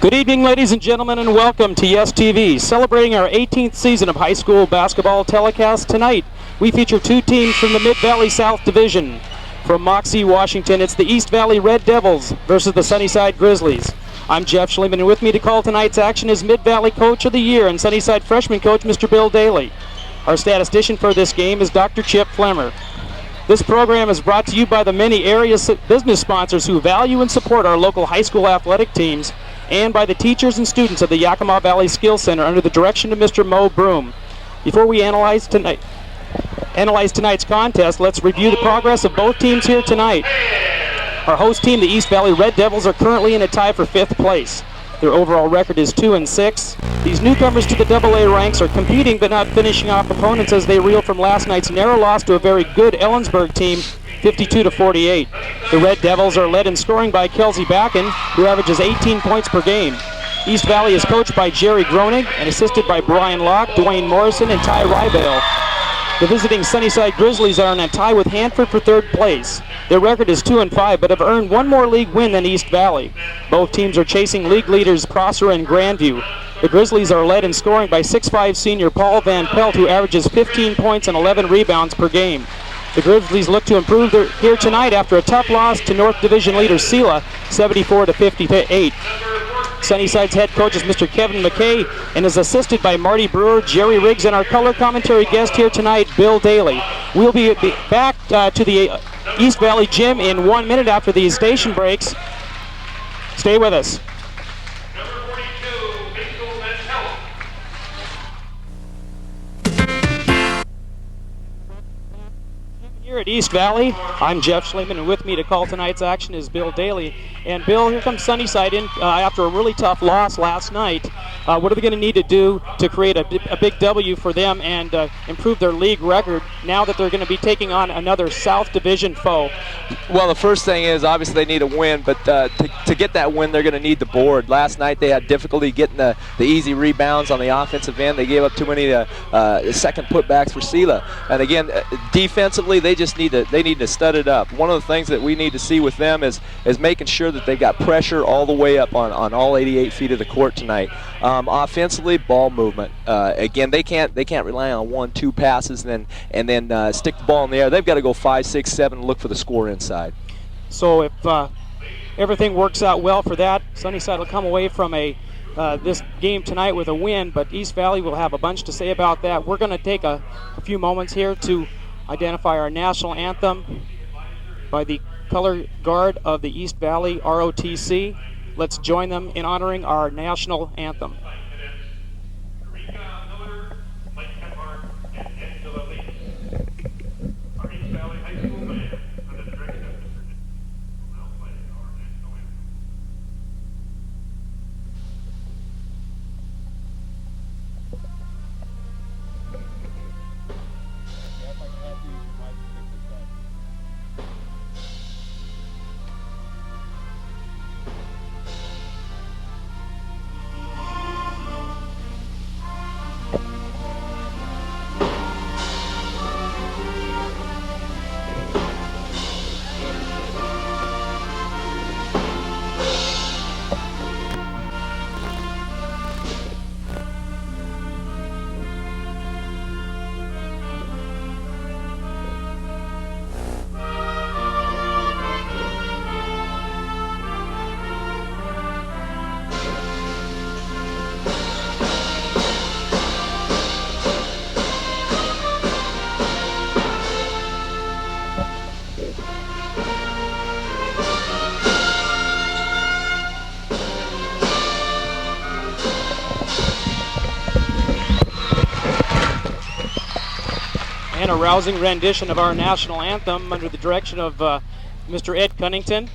Good evening, ladies and gentlemen, and welcome to Yes TV. Celebrating our 18th season of high school basketball telecast tonight, we feature two teams from the Mid-Valley South Division. From Moxie, Washington, it's the East Valley Red Devils versus the Sunnyside Grizzlies. I'm Jeff Schleman, and with me to call tonight's action is Mid-Valley Coach of the Year and Sunnyside Freshman Coach Mr. Bill Daly. Our statistician for this game is Dr. Chip Flemmer. This program is brought to you by the many area business sponsors who value and support our local high school athletic teams, and by the teachers and students of the Yakima Valley Skills Center under the direction of Mr. Mo Broom. Before we analyze tonight's contest, let's review the progress of both teams here tonight. Our host team, the East Valley Red Devils, are currently in a tie for 5th place. Their overall record is 2-6. These newcomers to the AA ranks are competing but not finishing off opponents as they reel from last night's narrow loss to a very good Ellensburg team, 52-48. The Red Devils are led in scoring by Kelsey Backen, who averages 18 points per game. East Valley is coached by Jerry Groening and assisted by Brian Locke, Dwayne Morrison, and Ty Rybale. The visiting Sunnyside Grizzlies are in a tie with Hanford for 3rd place. Their record is 2-5, but have earned one more league win than East Valley. Both teams are chasing league leaders Prosser and Grandview. The Grizzlies are led in scoring by 6'5" senior Paul Van Pelt, who averages 15 points and 11 rebounds per game. The Grizzlies look to improve here tonight after a tough loss to North Division leader Sela, 74-58. Sunnyside's head coach is Mr. Kevin McKay and is assisted by Marty Brewer, Jerry Riggs, and our color commentary guest here tonight, Bill Daly. We'll be back to the East Valley Gym in 1 minute after these station breaks. Stay with us. Here at East Valley, I'm Jeff Schleman, and with me to call tonight's action is Bill Daly. And Bill, here comes Sunnyside in after a really tough loss last night. What are they going to need to do to create a big W for them and improve their league record now that they're going to be taking on another South Division foe? Well, the first thing is obviously they need a win, but to get that win, they're going to need the board. Last night they had difficulty getting the easy rebounds on the offensive end. They gave up too many second putbacks for Sela. And again, defensively, they need to stud it up. One of the things that we need to see with them is making sure that they've got pressure all the way up on all 88 feet of the court tonight. Offensively, ball movement. Again, they can't rely on 1-2 passes and then stick the ball in the air. They've got to go 5, 6, 7 and look for the score inside. So if everything works out well for that, Sunnyside will come away from this game tonight with a win, but East Valley will have a bunch to say about that. We're going to take a few moments here to identify our national anthem by the color guard of the East Valley ROTC. Let's join them in honoring our national anthem. And a rousing rendition of our national anthem under the direction of Mr. Ed Cunnington.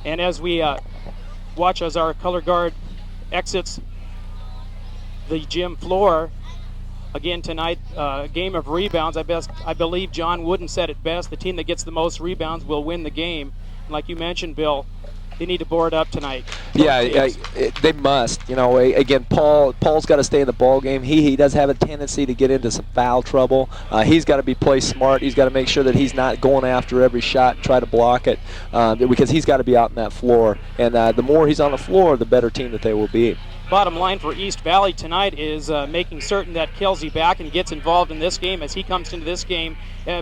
And as we watch as our color guard exits the gym floor, again tonight, a game of rebounds. I believe John Wooden said it best, the team that gets the most rebounds will win the game. And like you mentioned, Bill, they need to board up tonight. Yeah, they must. You know, again, Paul's got to stay in the ball game. He does have a tendency to get into some foul trouble. He's got to be play smart. He's got to make sure that he's not going after every shot and try to block it, because he's got to be out on that floor. And the more he's on the floor, the better team that they will be. Bottom line for East Valley tonight is making certain that Kelsey Backen gets involved in this game, as he comes into this game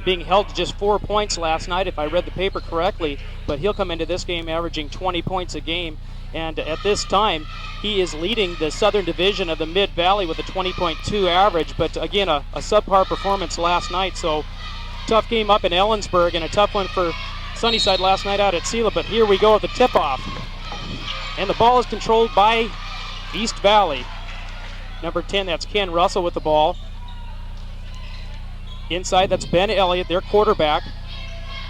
being held to just 4 points last night, if I read the paper correctly. But he'll come into this game averaging 20 points a game. And at this time, he is leading the Southern Division of the Mid-Valley with a 20.2 average. But again, a subpar performance last night. So tough game up in Ellensburg and a tough one for Sunnyside last night out at Sela. But here we go with the tip-off. And the ball is controlled by East Valley. Number 10, that's Ken Russell with the ball. Inside, that's Ben Elliott, their quarterback.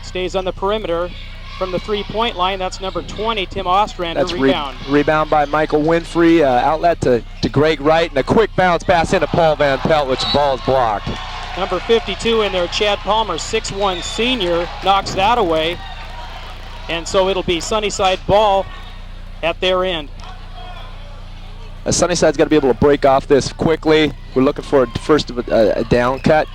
Stays on the perimeter from the three-point line. That's number 20, Tim Ostrander, rebound. Rebound by Michael Winfrey. Outlet to Greg Wright, and a quick bounce pass into Paul Van Pelt, which the ball is blocked. Number 52 in there, Chad Palmer, 6'1 senior, knocks that away. And so it'll be Sunnyside ball at their end. Sunnyside's got to be able to break off this quickly. We're looking for a down cut.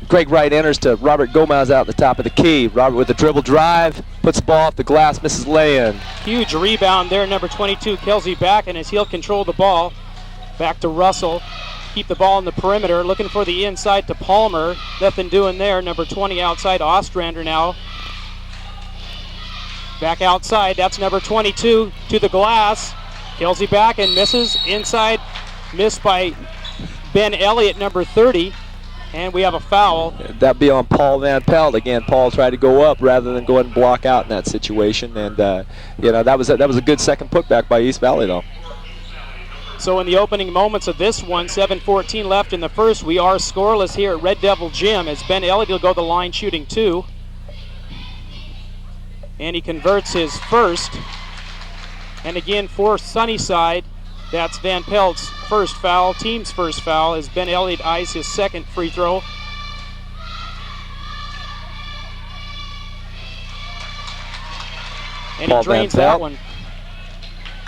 Greg Wright enters to Robert Gomez out the top of the key. Robert with a dribble drive, puts the ball off the glass, misses lay-in. Huge rebound there, number 22, Kelsey Backen, as he'll control the ball. Back to Russell. Keep the ball in the perimeter, looking for the inside to Palmer. Nothing doing there. Number 20 outside, Ostrander now. Back outside, that's number 22 to the glass. Kelsey Backen misses inside, missed by Ben Elliott, number 30, and we have a foul. That'd be on Paul Van Pelt. Again, Paul tried to go up rather than go ahead and block out in that situation, and you know, that was a good second putback by East Valley, though. So in the opening moments of this one, 7:14 left in the first, we are scoreless here at Red Devil Gym, as Ben Elliott will go the line shooting 2, and he converts his first. And again, for Sunnyside, that's Van Pelt's first foul, team's first foul, as Ben Elliott eyes his second free throw. And he drains that one.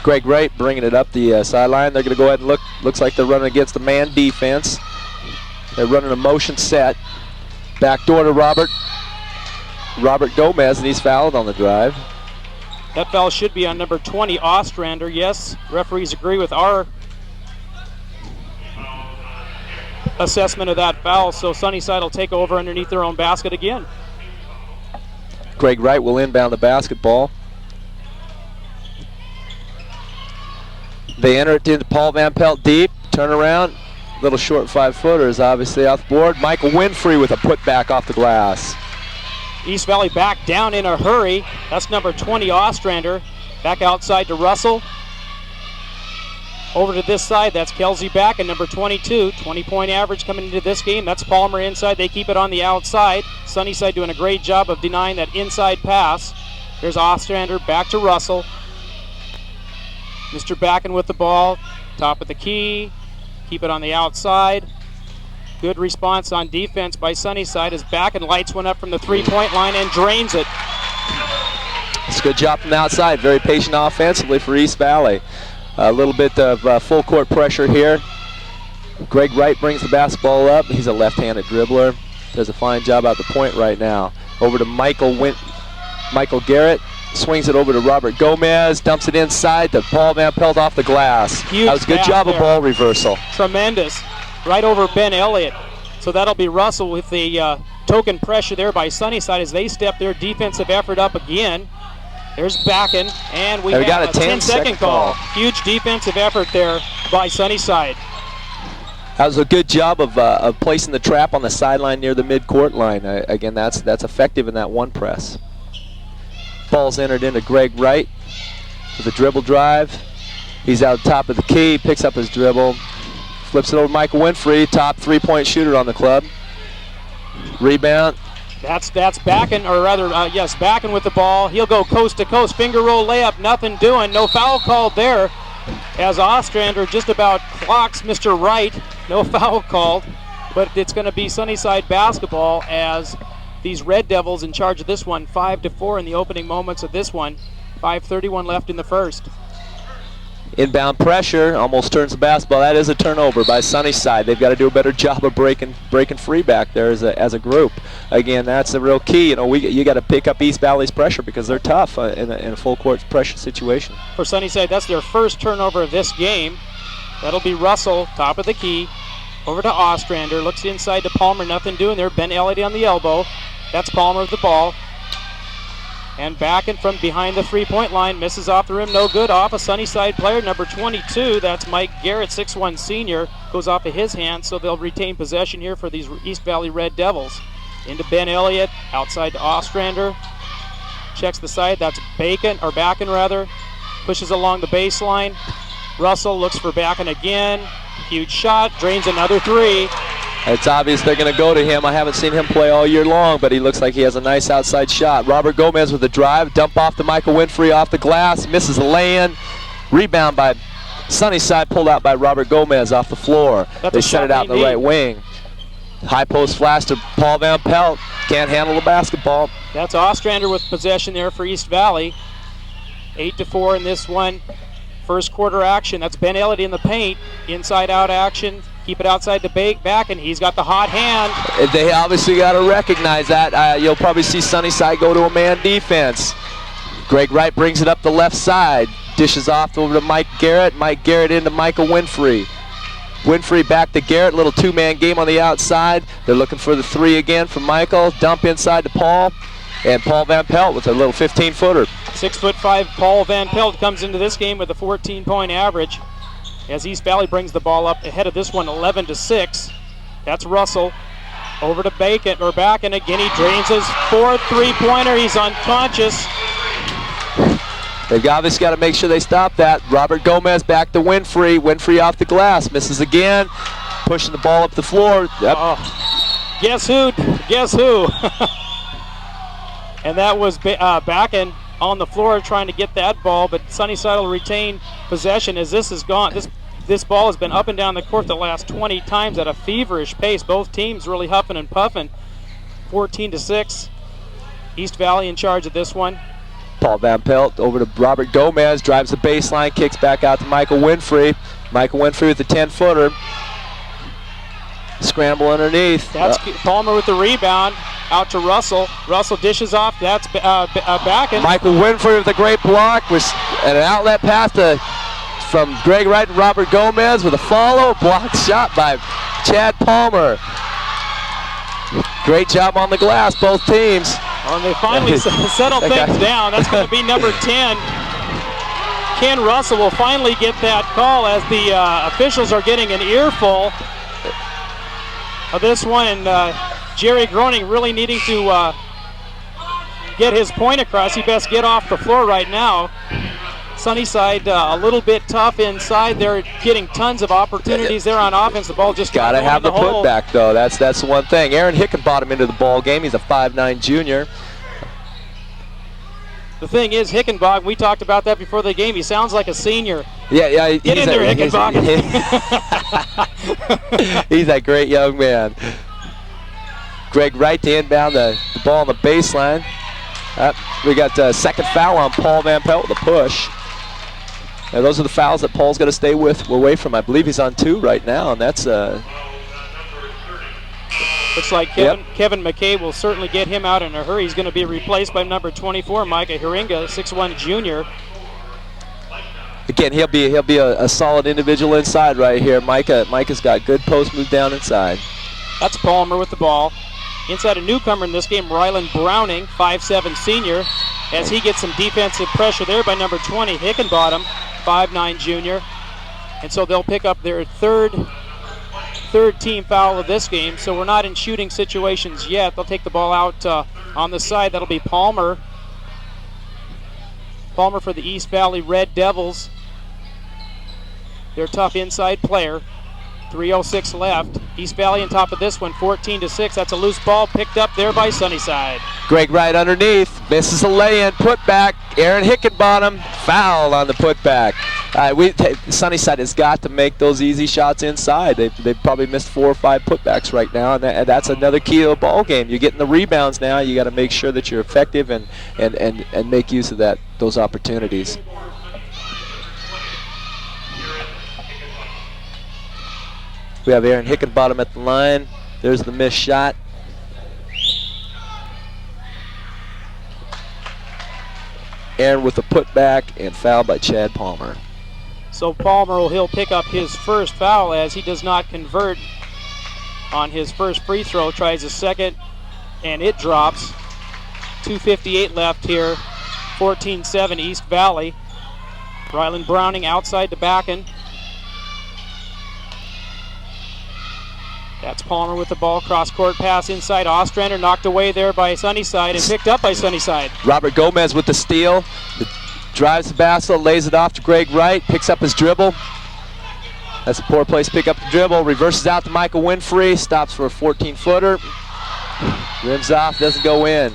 Greg Wright bringing it up the sideline. They're going to go ahead and look. Looks like they're running against the man defense. They're running a motion set. Back door to Robert Gomez, and he's fouled on the drive. That foul should be on number 20, Ostrander. Yes, referees agree with our assessment of that foul, so Sunnyside will take over underneath their own basket again. Greg Wright will inbound the basketball. They enter it into Paul Van Pelt deep, turn around. Little short 5-footer is obviously off the board. Michael Winfrey with a putback off the glass. East Valley back down in a hurry. That's number 20, Ostrander. Back outside to Russell. Over to this side, that's Kelsey Backen, number 22. 20-point average coming into this game. That's Palmer inside. They keep it on the outside. Sunnyside doing a great job of denying that inside pass. Here's Ostrander back to Russell. Mr. Backen with the ball. Top of the key. Keep it on the outside. Good response on defense by Sunnyside as Backen lights one up from the three-point line and drains it. It's a good job from the outside. Very patient offensively for East Valley. A little bit of full court pressure here. Greg Wright brings the basketball up. He's a left-handed dribbler. Does a fine job out the point right now. Over to Michael Garrett. Swings it over to Robert Gomez. Dumps it inside to Paul Van Pelt off the glass. Huge that was a good job there. of ball reversal. Tremendous. Right over Ben Elliott. So that'll be Russell with the token pressure there by Sunnyside as they step their defensive effort up again. There's Backen, and we got have a 10-second call. Huge defensive effort there by Sunnyside. That was a good job of placing the trap on the sideline near the mid-court line. Again, that's effective in that one press. Ball's entered into Greg Wright with a dribble drive. He's out top of the key, picks up his dribble. Flips it over to Michael Winfrey, top three-point shooter on the club. Rebound. That's Backen, or rather, yes, Backen with the ball. He'll go coast to coast, finger roll layup, nothing doing. No foul called there as Ostrander just about clocks Mr. Wright. No foul called, but it's going to be Sunnyside basketball as these Red Devils in charge of this one, 5-4 in the opening moments of this one. 5:31 left in the first. Inbound pressure almost turns the basketball. That is a turnover by Sunnyside. They've got to do a better job of breaking free back there as a group. Again, that's the real key. You know, you got to pick up East Valley's pressure because they're tough in a full court pressure situation. For Sunnyside, that's their first turnover of this game. That'll be Russell, top of the key. Over to Ostrander, looks inside to Palmer, nothing doing there. Ben Elliott on the elbow. That's Palmer with the ball. And Backen from behind the three-point line, misses off the rim, no good. Off a Sunnyside player, number 22, that's Mike Garrett, 6'1 senior, goes off of his hand, so they'll retain possession here for these East Valley Red Devils. Into Ben Elliott, outside to Ostrander. Checks the side, that's Backen, pushes along the baseline. Russell looks for Backen again. Huge shot, drains another three. It's obvious they're going to go to him. I haven't seen him play all year long, but he looks like he has a nice outside shot. Robert Gomez with the drive, dump off to Michael Winfrey off the glass, misses a lay-in. Rebound by Sunnyside, pulled out by Robert Gomez off the floor. They set it out in the right wing. High post flash to Paul Van Pelt. Can't handle the basketball. That's Ostrander with possession there for East Valley. 8-4 in this one. First quarter action. That's Ben Elliott in the paint. Inside-out action. Keep it outside to Backen. He's got the hot hand. They obviously got to recognize that. You'll probably see Sunnyside go to a man defense. Greg Wright brings it up the left side. Dishes off over to Mike Garrett. Mike Garrett into Michael Winfrey. Winfrey back to Garrett. Little two-man game on the outside. They're looking for the three again from Michael. Dump inside to Paul. And Paul Van Pelt with a little 15-footer. 6'5" Paul Van Pelt comes into this game with a 14-point average. As East Valley brings the ball up ahead of this one 11-6. That's Russell. Over to Backen again. He drains his fourth three-pointer. He's unconscious. They've obviously got to make sure they stop that. Robert Gomez back to Winfrey. Winfrey off the glass. Misses again. Pushing the ball up the floor. Yep. Oh. Guess who? And that was Backen on the floor trying to get that ball, but Sunnyside will retain possession as this is gone. This ball has been up and down the court the last 20 times at a feverish pace. Both teams really huffing and puffing. 14-6. East Valley in charge of this one. Paul Van Pelt over to Robert Gomez, drives the baseline, kicks back out to Michael Winfrey. Michael Winfrey with the 10-footer. Scramble underneath. That's Palmer with the rebound. Out to Russell. Russell dishes off. That's Backen. Michael Winfrey with a great block. And an outlet pass from Greg Wright and Robert Gomez with a follow. Blocked shot by Chad Palmer. Great job on the glass, both teams. And they finally settle things down. That's going to be number 10. Ken Russell will finally get that call as the officials are getting an earful of this one. And Jerry Groening really needing to get his point across. He best get off the floor right now. Sunnyside a little bit tough inside. They're getting tons of opportunities there on offense. The ball just got to have the putback, though. That's the one thing. Aaron Hickenbottom into the ball game. He's a 5'9" junior. The thing is, Hickenbottom, we talked about that before the game. He sounds like a senior. Yeah. Get in there, Hickenbottom. He's a great young man. Greg Wright to inbound the ball on the baseline. We got a second foul on Paul Van Pelt with a push. And those are the fouls that Paul's got to stay away from. I believe he's on 2 right now, and that's looks like Kevin McKay will certainly get him out in a hurry. He's going to be replaced by number 24, Micah Hiringa, 6'1" junior. Again, he'll be a solid individual inside right here. Micah's got good post move down inside. That's Palmer with the ball. Inside a newcomer in this game, Rylan Browning, 5'7" senior, as he gets some defensive pressure there by number 20, Hickenbottom, 5'9" junior. And so they'll pick up their third team foul of this game. So we're not in shooting situations yet. They'll take the ball out on the side. That'll be Palmer. Palmer for the East Valley Red Devils. Their tough inside player. 3:06 left. East Valley on top of this one, 14-6. That's a loose ball picked up there by Sunnyside. Greg Wright underneath, misses a lay-in, put back. Aaron Hickenbottom foul on the putback. Sunnyside has got to make those easy shots inside. They've probably missed 4 or 5 putbacks right now, and that's another key to the ball game. You're getting the rebounds now. You got to make sure that you're effective and make use of those opportunities. We have Aaron Hickenbottom at the line. There's the missed shot. Aaron with a putback and foul by Chad Palmer. So Palmer, he'll pick up his first foul as he does not convert on his first free throw. Tries a second, and it drops. 2:58 left here. 14-7 East Valley. Rylan Browning outside to Backen. That's Palmer with the ball. Cross-court pass inside. Ostrander knocked away there by Sunnyside and picked up by Sunnyside. Robert Gomez with the steal. Drives the basket, lays it off to Greg Wright, picks up his dribble. That's a poor place to pick up the dribble. Reverses out to Michael Winfrey, stops for a 14-footer. Rims off, doesn't go in.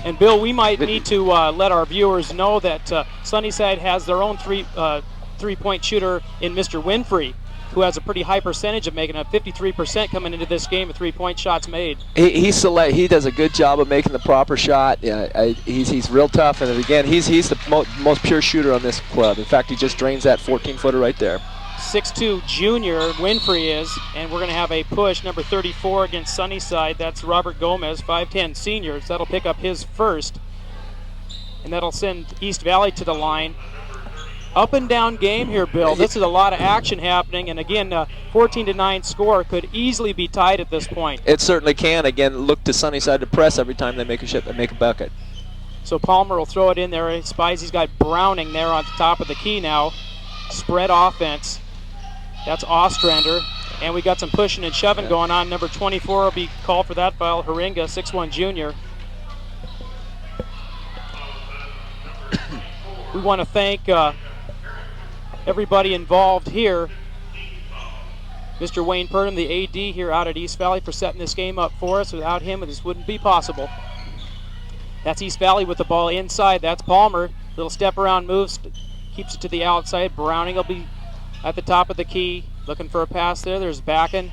And Bill, we might need to let our viewers know that Sunnyside has their own three-point shooter in Mr. Winfrey, who has a pretty high percentage of making, 53% coming into this game with 3-point shots made. He does a good job of making the proper shot. He's real tough, and again, he's the most pure shooter on this club. In fact, he just drains that 14-footer right there. 6'2" junior Winfrey is, and we're going to have a push, number 34 against Sunnyside. That's Robert Gomez, 5'10" seniors. That'll pick up his first, and that'll send East Valley to the line. Up and down game here, Bill. This is a lot of action happening, and again, 14-9 score could easily be tied at this point. It certainly can. Again, look to Sunnyside to press every time they make a bucket. So Palmer will throw it in there. He spies he's got Browning there on the top of the key now. Spread offense. That's Ostrander, and we got some pushing and shoving going on. Number 24 will be called for that foul. Haringa, 6'1" junior. We want to thank everybody involved here. Mr. Wayne Purdom, the AD here out at East Valley, for setting this game up for us. Without him, this wouldn't be possible. That's East Valley with the ball inside. That's Palmer. Little step around moves, keeps it to the outside. Browning will be at the top of the key, looking for a pass there. There's Backen.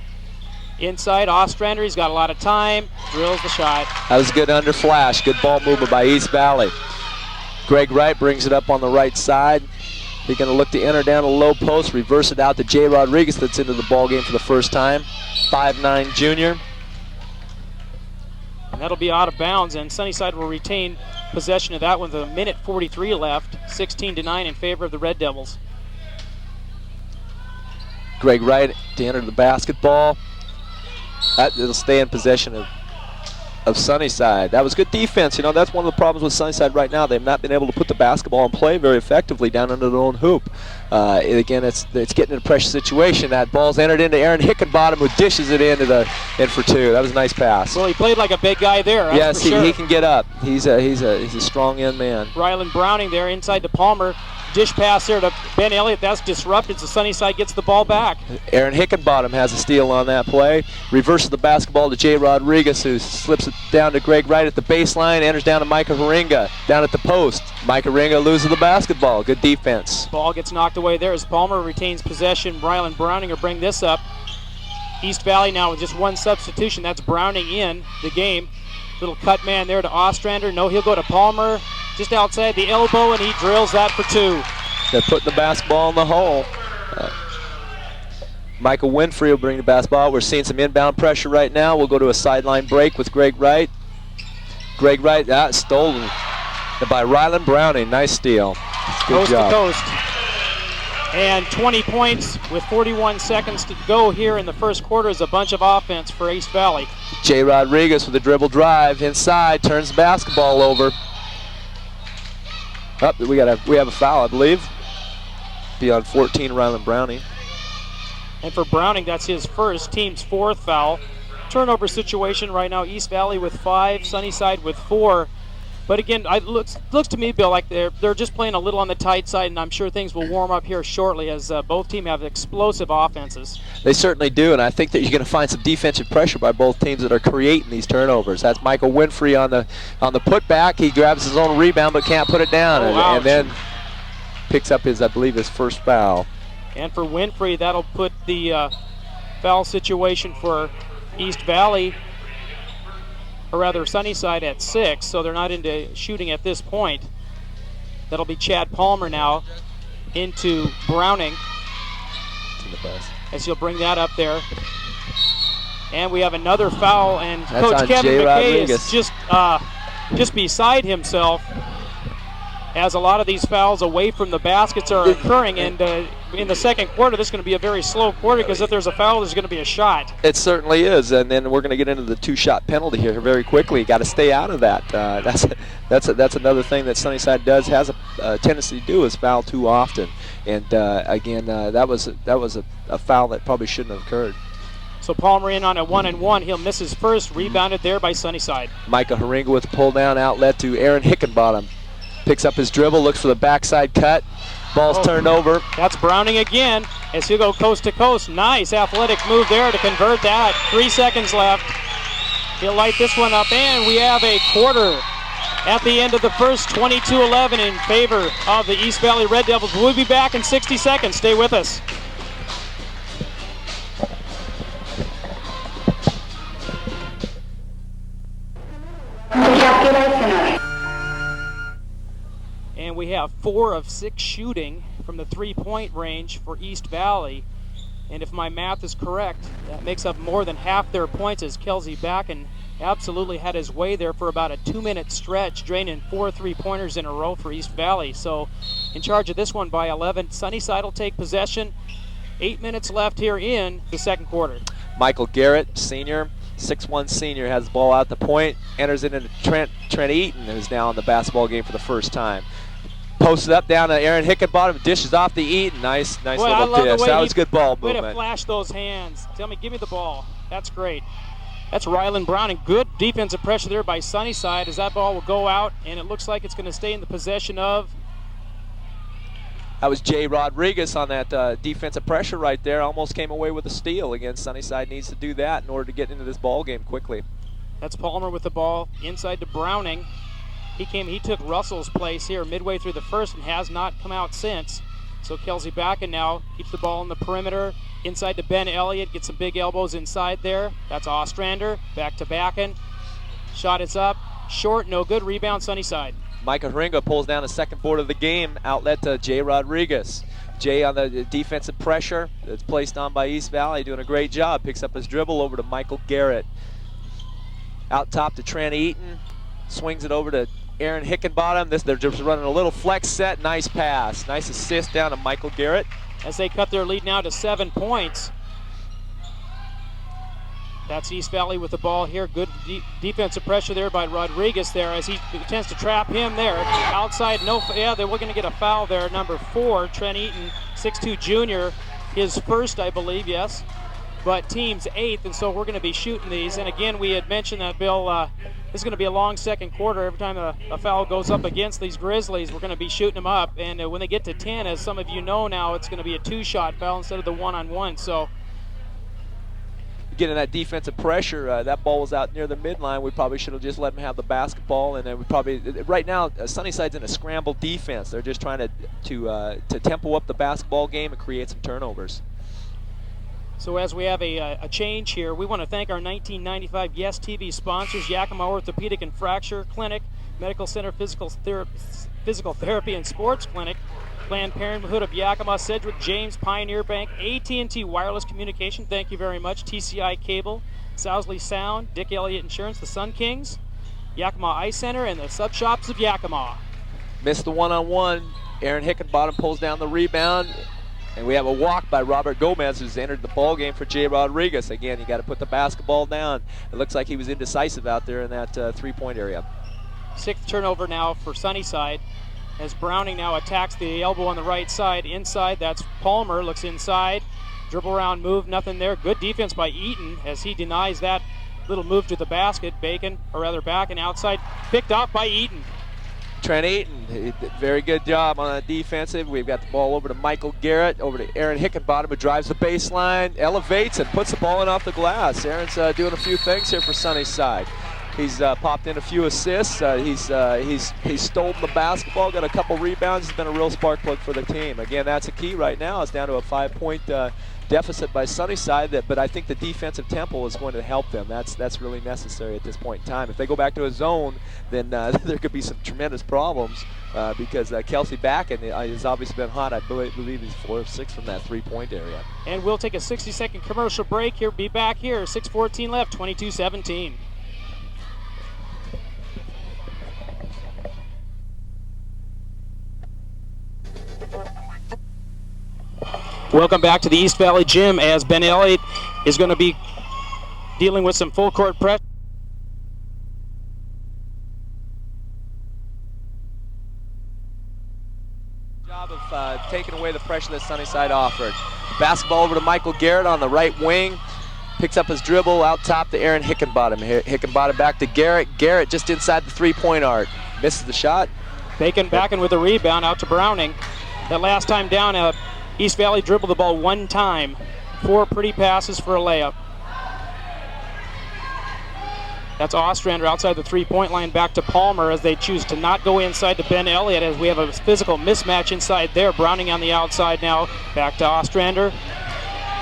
Inside, Ostrander, he's got a lot of time, drills the shot. That was good under flash, good ball movement by East Valley. Greg Wright brings it up on the right side. He's going to look to enter down a low post, reverse it out to Jay Rodriguez, that's into the ball game for the first time. 5'9" junior. And that'll be out of bounds, and Sunnyside will retain possession of that one with 1:43 left, 16-9 in favor of the Red Devils. Greg Wright to enter the basketball. It'll stay in possession of Sunnyside. That was good defense. You know, that's one of the problems with Sunnyside right now. They've not been able to put the basketball in play very effectively down under their own hoop. Again, it's getting in a pressure situation. That ball's entered into Aaron Hickenbottom, who dishes it in for two. That was a nice pass. Well, he played like a big guy there. Yes, sure. he can get up. He's a strong end man. Rylan Browning there inside to Palmer. Dish pass there to Ben Elliott. That's disrupted, so Sunnyside gets the ball back. Aaron Hickenbottom has a steal on that play. Reverses the basketball to Jay Rodriguez, who slips it down to Greg Wright at the baseline. Enters down to Micah Haringa down at the post. Micah Haringa loses the basketball. Good defense. Ball gets knocked away there as Palmer retains possession. Rylan Browning will bring this up. East Valley now with just one substitution. That's Browning in the game. Little cut man there to Ostrander. No, he'll go to Palmer. Just outside the elbow, and he drills that for two. They're putting the basketball in the hole. Michael Winfrey will bring the basketball. We're seeing some inbound pressure right now. We'll go to a sideline break with Greg Wright. Greg Wright, stolen by Rylan Browning. Nice steal. Good job. Coast to coast. And 20 points with 41 seconds to go here in the first quarter is a bunch of offense for East Valley. Jay Rodriguez with a dribble drive inside, turns the basketball over. We have a foul, I believe. Be on 14, Rylan Browning. And for Browning, that's his first, team's fourth foul. Turnover situation right now, East Valley with 5, Sunnyside with 4. But again, it looks to me, Bill, like they're just playing a little on the tight side, and I'm sure things will warm up here shortly as both teams have explosive offenses. They certainly do, and I think that you're going to find some defensive pressure by both teams that are creating these turnovers. That's Michael Winfrey on the putback. He grabs his own rebound but can't put it down, and then picks up his, I believe, his first foul. And for Winfrey, that'll put the foul situation for East Valley, or rather Sunnyside, at 6, so they're not into shooting at this point. That'll be Chad Palmer now into Browning, as he'll bring that up there. And we have another foul, and That's Coach Kevin Jay McKay Rodriguez. is just beside himself, as a lot of these fouls away from the baskets are occurring. And in the second quarter, this is going to be a very slow quarter, because if there's a foul, there's going to be a shot. It certainly is, and then we're going to get into the 2-shot penalty here very quickly. Got to stay out of that. That's another thing that Sunnyside has a tendency to do, is foul too often. And again, that was a foul that probably shouldn't have occurred. So Palmer in on a 1-and-1. He'll miss his first. Rebounded there by Sunnyside. Micah Haringa with a pull-down outlet to Aaron Hickenbottom. Picks up his dribble, looks for the backside cut. Ball's turned over. That's Browning again, as he'll go coast to coast. Nice athletic move there to convert that. 3 seconds left. He'll light this one up, and we have a quarter at the end of the first, 22-11 in favor of the East Valley Red Devils. We'll be back in 60 seconds. Stay with us. And we have 4 of 6 shooting from the 3-point range for East Valley. And if my math is correct, that makes up more than half their points, as Kelsey Backen absolutely had his way there for about a 2-minute stretch, draining 4 3-pointers in a row for East Valley. So in charge of this one by 11. Sunnyside will take possession. 8 minutes left here in the second quarter. Michael Garrett, senior, 6'1" senior, has the ball out the point, enters it into Trent Eaton, who's now in the basketball game for the first time. Posted up down to Aaron Hickenbottom, dishes off the Eaton. Nice Boy, little dish. That was good ball way movement. to flash those hands. Tell me, give me the ball. That's great. That's Rylan Browning. Good defensive pressure there by Sunnyside, as that ball will go out, and it looks like it's going to stay in the possession of. That was Jay Rodriguez on that defensive pressure right there. Almost came away with a steal. Again, Sunnyside needs to do that in order to get into this ball game quickly. That's Palmer with the ball inside to Browning. He took Russell's place here midway through the first and has not come out since. So Kelsey Backen now keeps the ball on the perimeter. Inside to Ben Elliott, gets some big elbows inside there. That's Ostrander, back to Backen. Shot is up, short, no good, rebound Sunnyside. Micah Haringa pulls down the second board of the game, outlet to Jay Rodriguez. Jay on the defensive pressure that's placed on by East Valley, doing a great job. Picks up his dribble over to Michael Garrett. Out top to Trent Eaton, swings it over to Aaron Hickenbottom. They're just running a little flex set. Nice pass. Nice assist down to Michael Garrett. As they cut their lead now to 7 points. That's East Valley with the ball here. Good defensive pressure there by Rodriguez there, as he tends to trap him there. Outside, they were going to get a foul there. Number 4, Trent Eaton, 6'2" junior. His first, I believe, yes. But team's 8th, and so we're going to be shooting these. And again, we had mentioned that, Bill, this is going to be a long second quarter. Every time a foul goes up against these Grizzlies, we're going to be shooting them up. And when they get to 10, as some of you know now, it's going to be a 2-shot foul instead of the 1-on-1. So getting that defensive pressure, that ball was out near the midline. We probably should have just let them have the basketball, and then we probably right now Sunnyside's in a scramble defense. They're just trying to tempo up the basketball game and create some turnovers. So as we have a change here, we want to thank our 1995 Yes TV sponsors: Yakima Orthopedic and Fracture Clinic, Medical Center Physical Therapy and Sports Clinic, Planned Parenthood of Yakima, Sedgwick James, Pioneer Bank, AT&T Wireless Communication, thank you very much, TCI Cable, Sousley Sound, Dick Elliott Insurance, the Sun Kings, Yakima Ice Center, and the Sub Shops of Yakima. Missed the 1-on-1. Aaron Hickenbottom pulls down the rebound. And we have a walk by Robert Gomez, who's entered the ball game for Jay Rodriguez. Again, you got to put the basketball down. It looks like he was indecisive out there in that 3-point area. 6th turnover now for Sunnyside, as Browning now attacks the elbow on the right side. Inside, that's Palmer, looks inside. Dribble around move, nothing there. Good defense by Eaton as he denies that little move to the basket. Backen outside, picked off by Eaton. Trent Eaton, very good job on the defensive. We've got the ball over to Michael Garrett, over to Aaron Hickenbottom, who drives the baseline, elevates, and puts the ball in off the glass. Aaron's doing a few things here for Sunnyside. He's popped in a few assists. He's stolen the basketball, got a couple rebounds. He's been a real spark plug for the team. Again, that's a key right now. It's down to a 5-point deficit by Sunnyside, but I think the defensive tempo is going to help them. That's really necessary at this point in time. If they go back to a zone, then there could be some tremendous problems because Kelsey Backen has obviously been hot. I believe he's 4 of 6 from that 3-point area. And we'll take a 60-second commercial break here. Be back here. 6:14 left, 22-17. Welcome back to the East Valley Gym as Ben Elliott is going to be dealing with some full court pressure. Job of taking away the pressure that Sunnyside offered. Basketball over to Michael Garrett on the right wing. Picks up his dribble out top to Aaron Hickenbottom. Hickenbottom back to Garrett. Garrett just inside the 3-point arc. Misses the shot. Backen with a rebound out to Browning. That last time down, East Valley dribbled the ball 1 time. 4 pretty passes for a layup. That's Ostrander outside the 3-point line back to Palmer as they choose to not go inside to Ben Elliott as we have a physical mismatch inside there. Browning on the outside now. Back to Ostrander.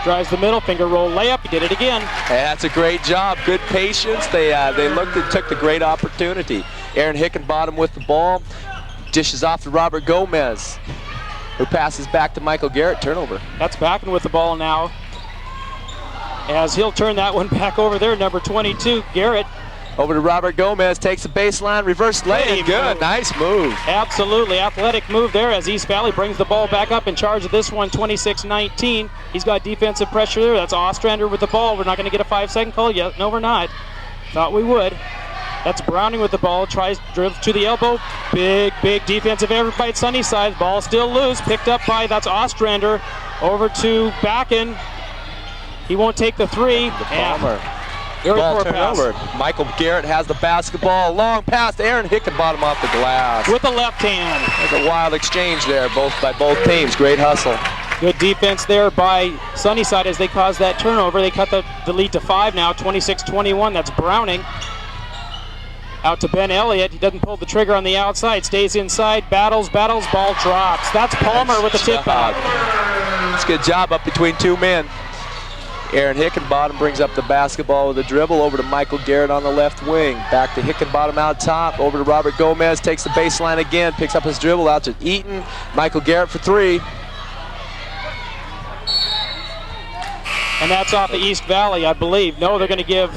Drives the middle, finger roll layup. He did it again. Hey, that's a great job. Good patience. They looked and took the great opportunity. Aaron Hickenbottom with the ball. Dishes off to Robert Gomez, who passes back to Michael Garrett. Turnover. That's Backen with the ball now, as he'll turn that one back over there. Number 22, Garrett. Over to Robert Gomez, takes the baseline, reverse lay. Good, move. Nice move. Absolutely, athletic move there as East Valley brings the ball back up in charge of this one, 26-19. He's got defensive pressure there. That's Ostrander with the ball. We're not going to get a 5-second call yet. No, we're not. Thought we would. That's Browning with the ball, tries dribbles to the elbow. Big defensive effort by Sunnyside. Ball still loose, picked up by, that's Ostrander. Over to Backen. He won't take the 3. Palmer. Ball turned over. Michael Garrett has the basketball. Long pass to Aaron Hickenbottom off the glass. With the left hand. There's a wild exchange there, by both teams. Great hustle. Good defense there by Sunnyside as they cause that turnover. They cut the lead to 5 now, 26-21. That's Browning. Out to Ben Elliott. He doesn't pull the trigger on the outside. Stays inside. Battles. Ball drops. That's Palmer with the tip out. It's a good job up between 2 men. Aaron Hickenbottom brings up the basketball with a dribble over to Michael Garrett on the left wing. Back to Hickenbottom out top. Over to Robert Gomez. Takes the baseline again. Picks up his dribble out to Eaton. Michael Garrett for 3. And that's off the East Valley, I believe. No, they're going to give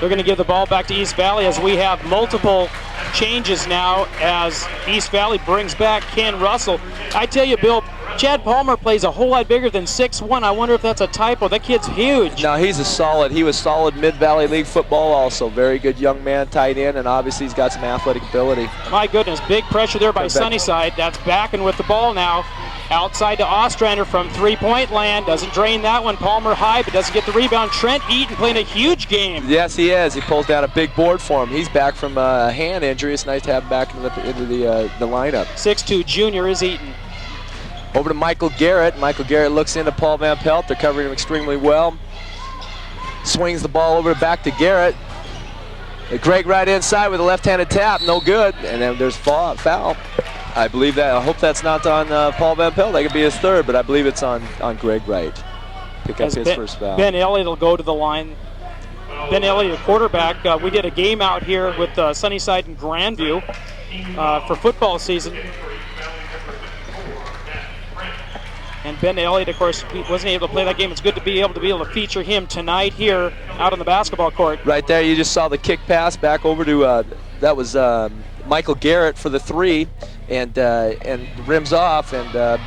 the ball back to East Valley as we have multiple changes now as East Valley brings back Ken Russell. I tell you, Bill, Chad Palmer plays a whole lot bigger than 6'1". I wonder if that's a typo. That kid's huge. No, he was solid Mid-Valley League football also. Very good young man, tight end, and obviously he's got some athletic ability. My goodness, big pressure there by Sunnyside. That's Backen with the ball now. Outside to Ostrander from 3-point land. Doesn't drain that one. Palmer high, but doesn't get the rebound. Trent Eaton playing a huge game. Yes, he is. He pulls down a big board for him. He's back from a hand injury. It's nice to have him back into the lineup. 6'2" junior is Eaton. Over to Michael Garrett. Michael Garrett looks into Paul Van Pelt. They're covering him extremely well. Swings the ball over back to Garrett. Greg right inside with a left-handed tap. No good. And then there's foul. I believe that. I hope that's not on Paul Van Pelt. That could be his 3rd, but I believe it's on Greg Wright. Pick up his first foul. Ben Elliott will go to the line. Ben Elliott, the quarterback. We did a game out here with Sunnyside and Grandview for football season. And Ben Elliott, of course, wasn't able to play that game. It's good to be able to feature him tonight here out on the basketball court. Right there, you just saw the kick pass back over to that was Michael Garrett for the 3, and rims off, and that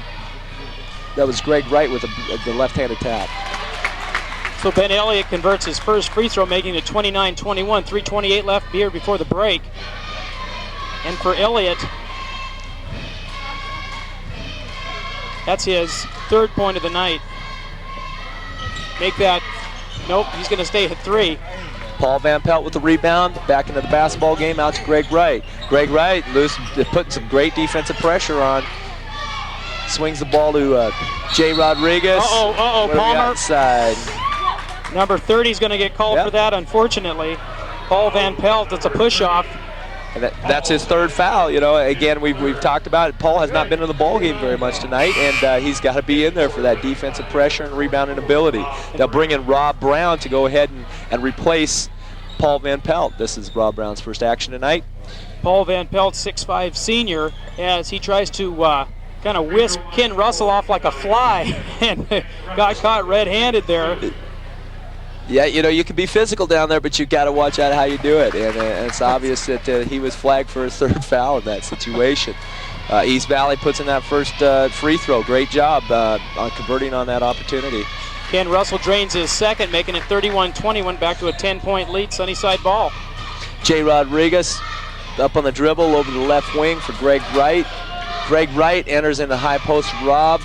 was Greg Wright with the left-handed tap. So Ben Elliott converts his first free throw, making it 29-21. 3:28 left here before the break. And for Elliott, that's his 3rd point of the night. Make that, nope, he's going to stay at 3. Paul Van Pelt with the rebound, back into the basketball game, out to Greg Wright. Greg Wright putting some great defensive pressure on. Swings the ball to Jay Rodriguez. Palmer. Outside. Number 30 is going to get called for that, unfortunately. Paul Van Pelt, it's a push-off. And that's his third foul. You know, again, we've talked about it. Paul has not been in the ball game very much tonight, and he's got to be in there for that defensive pressure and rebounding ability. They'll bring in Rob Brown to go ahead and replace Paul Van Pelt. This is Rob Brown's first action tonight. Paul Van Pelt, 6'5" senior, as he tries to kind of whisk Ken Russell off like a fly and got caught red-handed there. Yeah, you know, you can be physical down there, but you got to watch out how you do it. And it's obvious that he was flagged for his third foul in that situation. East Valley puts in that first free throw. Great job on converting on that opportunity. Ken Russell drains his second, making it 31-21, back to a 10-point lead, Sunnyside ball. Jay Rodriguez up on the dribble over the left wing for Greg Wright. Greg Wright enters into high post Rob.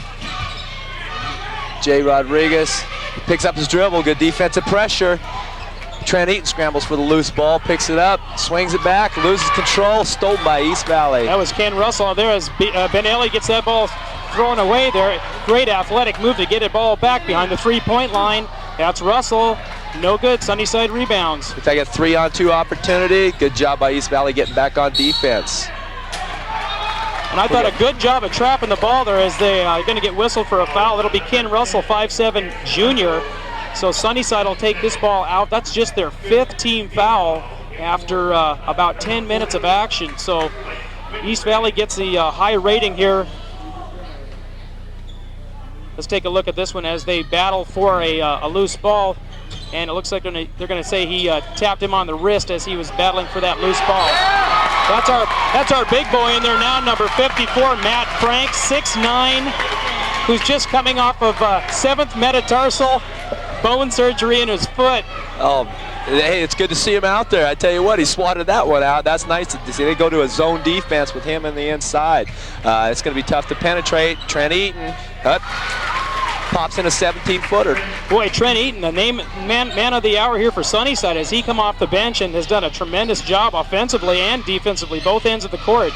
Jay Rodriguez picks up his dribble, good defensive pressure. Trent Eaton scrambles for the loose ball, picks it up, swings it back, loses control, stolen by East Valley. That was Ken Russell there as Ben Ellie gets that ball thrown away there. Great athletic move to get it ball back behind the three-point line. That's Russell. No good. Sunnyside rebounds. If I get 3-on-2 opportunity, good job by East Valley getting back on defense. And I thought a good job of trapping the ball there as they are going to get whistled for a foul. It'll be Ken Russell, 5'7" junior. So Sunnyside will take this ball out. That's just their 5th team foul after about 10 minutes of action. So East Valley gets the high rating here. Let's take a look at this one as they battle for a loose ball. And it looks like they're going to say he tapped him on the wrist as he was battling for that loose ball. That's our big boy in there now, number 54, Matt Frank, 6'9", who's just coming off of 7th metatarsal bone surgery in his foot. Oh, hey, it's good to see him out there. I tell you what, he swatted that one out. That's nice to see. They go to a zone defense with him in the inside. It's going to be tough to penetrate. Trent Eaton pops in a 17-footer. Boy, Trent Eaton, the man of the hour here for Sunnyside, as he come off the bench and has done a tremendous job offensively and defensively, both ends of the court.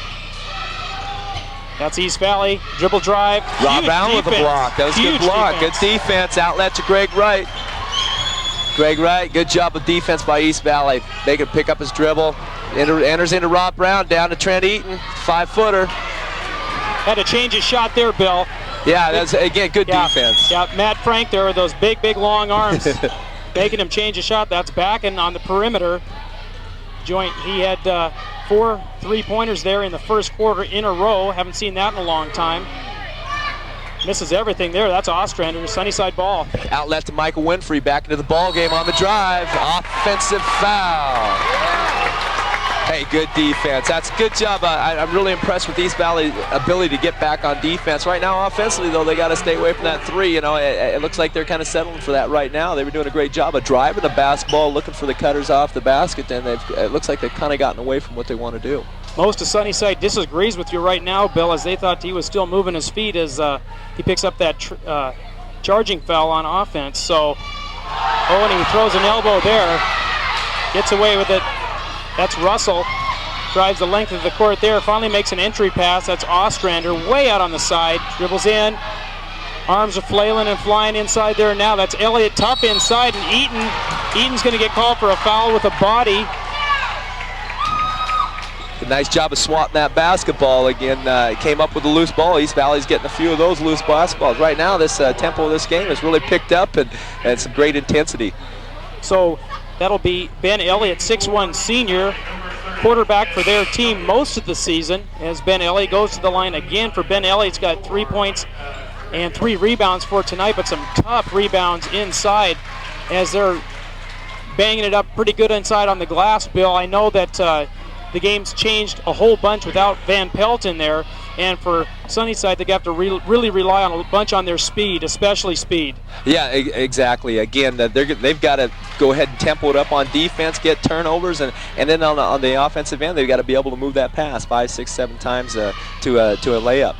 That's East Valley, dribble drive. Rob Brown with a block. That was a good block. Good defense. Outlet to Greg Wright. Greg Wright, good job of defense by East Valley. They can pick up his dribble. Enters into Rob Brown, down to Trent Eaton, 5-footer. Had to change his shot there, Bill. Yeah, that's, again, good defense. Yeah, Matt Frank there with those big, long arms. Making him change his shot. That's Backen on the perimeter. He had 4 3-pointers there in the first quarter in a row. Haven't seen that in a long time. Misses everything there. That's Ostrander, Sunnyside ball. Outlet to Michael Winfrey, back into the ball game on the drive. Offensive foul. Hey, good defense. That's a good job. I'm really impressed with East Valley's ability to get back on defense. Right now, offensively, though, they got to stay away from that 3. You know, it looks like they're kind of settling for that right now. They were doing a great job of driving the basketball, looking for the cutters off the basket, and it looks like they've kind of gotten away from what they want to do. Most of Sunnyside disagrees with you right now, Bill, as they thought he was still moving his feet as he picks up that charging foul on offense. So, and he throws an elbow there, gets away with it. That's Russell, drives the length of the court there, finally makes an entry pass. That's Ostrander, way out on the side, dribbles in. Arms are flailing and flying inside there now. That's Elliott tough inside, and Eaton's going to get called for a foul with a body. A nice job of swatting that basketball. Again, came up with a loose ball. East Valley's getting a few of those loose basketballs. Right now, this tempo of this game has really picked up and some great intensity. So that'll be Ben Elliott, 6'1" senior, quarterback for their team most of the season, as Ben Elliott goes to the line again. For Ben Elliott's got 3 points and 3 rebounds for tonight, but some tough rebounds inside as they're banging it up pretty good inside on the glass, Bill. I know that the game's changed a whole bunch without Van Pelt in there, and for Sunnyside, they have to really rely on a bunch on their speed, especially speed. Yeah, exactly. Again, they've got to go ahead and tempo it up on defense, get turnovers, and then on the offensive end, they've got to be able to move that pass 5, 6, 7 times to a layup.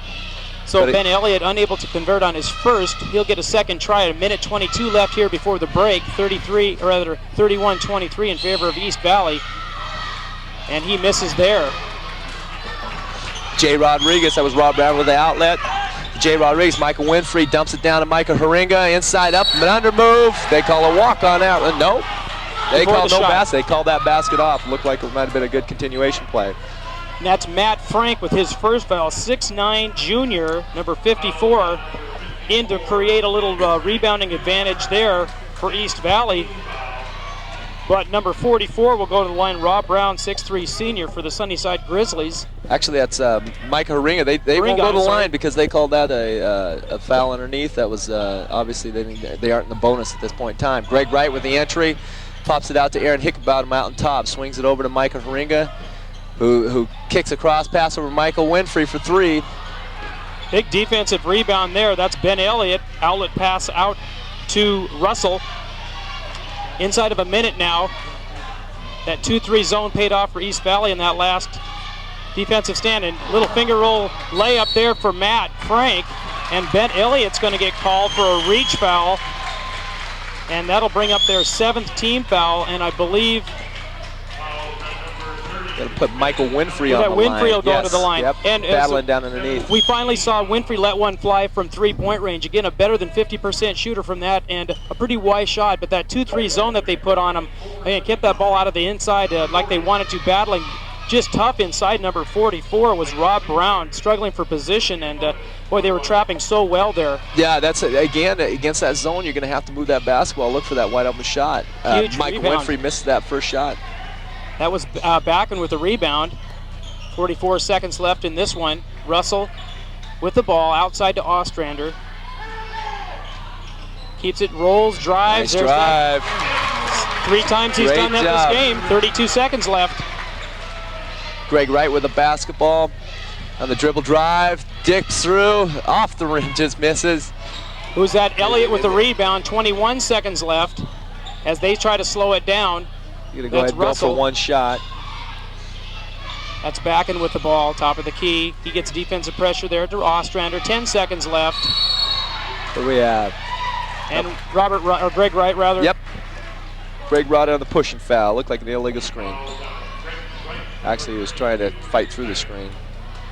So Ben Elliott unable to convert on his first. He'll get a second try at 1:22 left here before the break. 31-23 in favor of East Valley. And he misses there. Jay Rodriguez, that was Rob Brown with the outlet. Jay Rodriguez. Michael Winfrey dumps it down to Micah Haringa. Inside up, but under move. They call a walk on that. No. They called no basket. They called that basket off. Looked like it might have been a good continuation play. And that's Matt Frank with his first foul, 6'9" junior, number 54, in to create a little rebounding advantage there for East Valley. But number 44 will go to the line, Rob Brown, 6'3" senior for the Sunnyside Grizzlies. Actually, that's Micah Haringa. They won't go to the line because they called that a foul underneath. That was obviously they aren't in the bonus at this point in time. Greg Wright with the entry, pops it out to Aaron Hickenbottom out on top, swings it over to Micah Haringa, who kicks a cross pass over Michael Winfrey for three. Big defensive rebound there. That's Ben Elliott. Outlet pass out to Russell. Inside of a minute now. That 2-3 zone paid off for East Valley in that last defensive stand. And little finger roll layup there for Matt Frank. And Ben Elliott's going to get called for a reach foul. And that'll bring up their 7th team foul. And I believe Got to put Michael Winfrey on the line. Winfrey will go to the line. Yep, and battling down underneath. We finally saw Winfrey let one fly from three-point range. Again, a better than 50% shooter from that, and a pretty wise shot. But that 2-3 zone that they put on him, again, kept that ball out of the inside like they wanted to, battling just tough inside. Number 44 was Rob Brown, struggling for position, and boy, they were trapping so well there. Yeah, that's again against that zone. You're going to have to move that basketball, look for that wide open shot. Michael Winfrey missed that first shot. That was Backen with the rebound. 44 seconds left in this one. Russell with the ball outside to Ostrander. Keeps it, rolls, drives. Nice drive. 3 times he's done that this game. 32 seconds left. Greg Wright with the basketball on the dribble drive. Dicks through, off the rim, just misses. Who's that? Elliott with the rebound. 21 seconds left as they try to slow it down. You're going to go ahead and go for one shot. That's Backen with the ball, top of the key. He gets defensive pressure there to Ostrander. 10 seconds left. What do we have? And Greg Wright, rather. Yep. Greg Wright on the pushing foul. Looked like an illegal screen. Actually, he was trying to fight through the screen.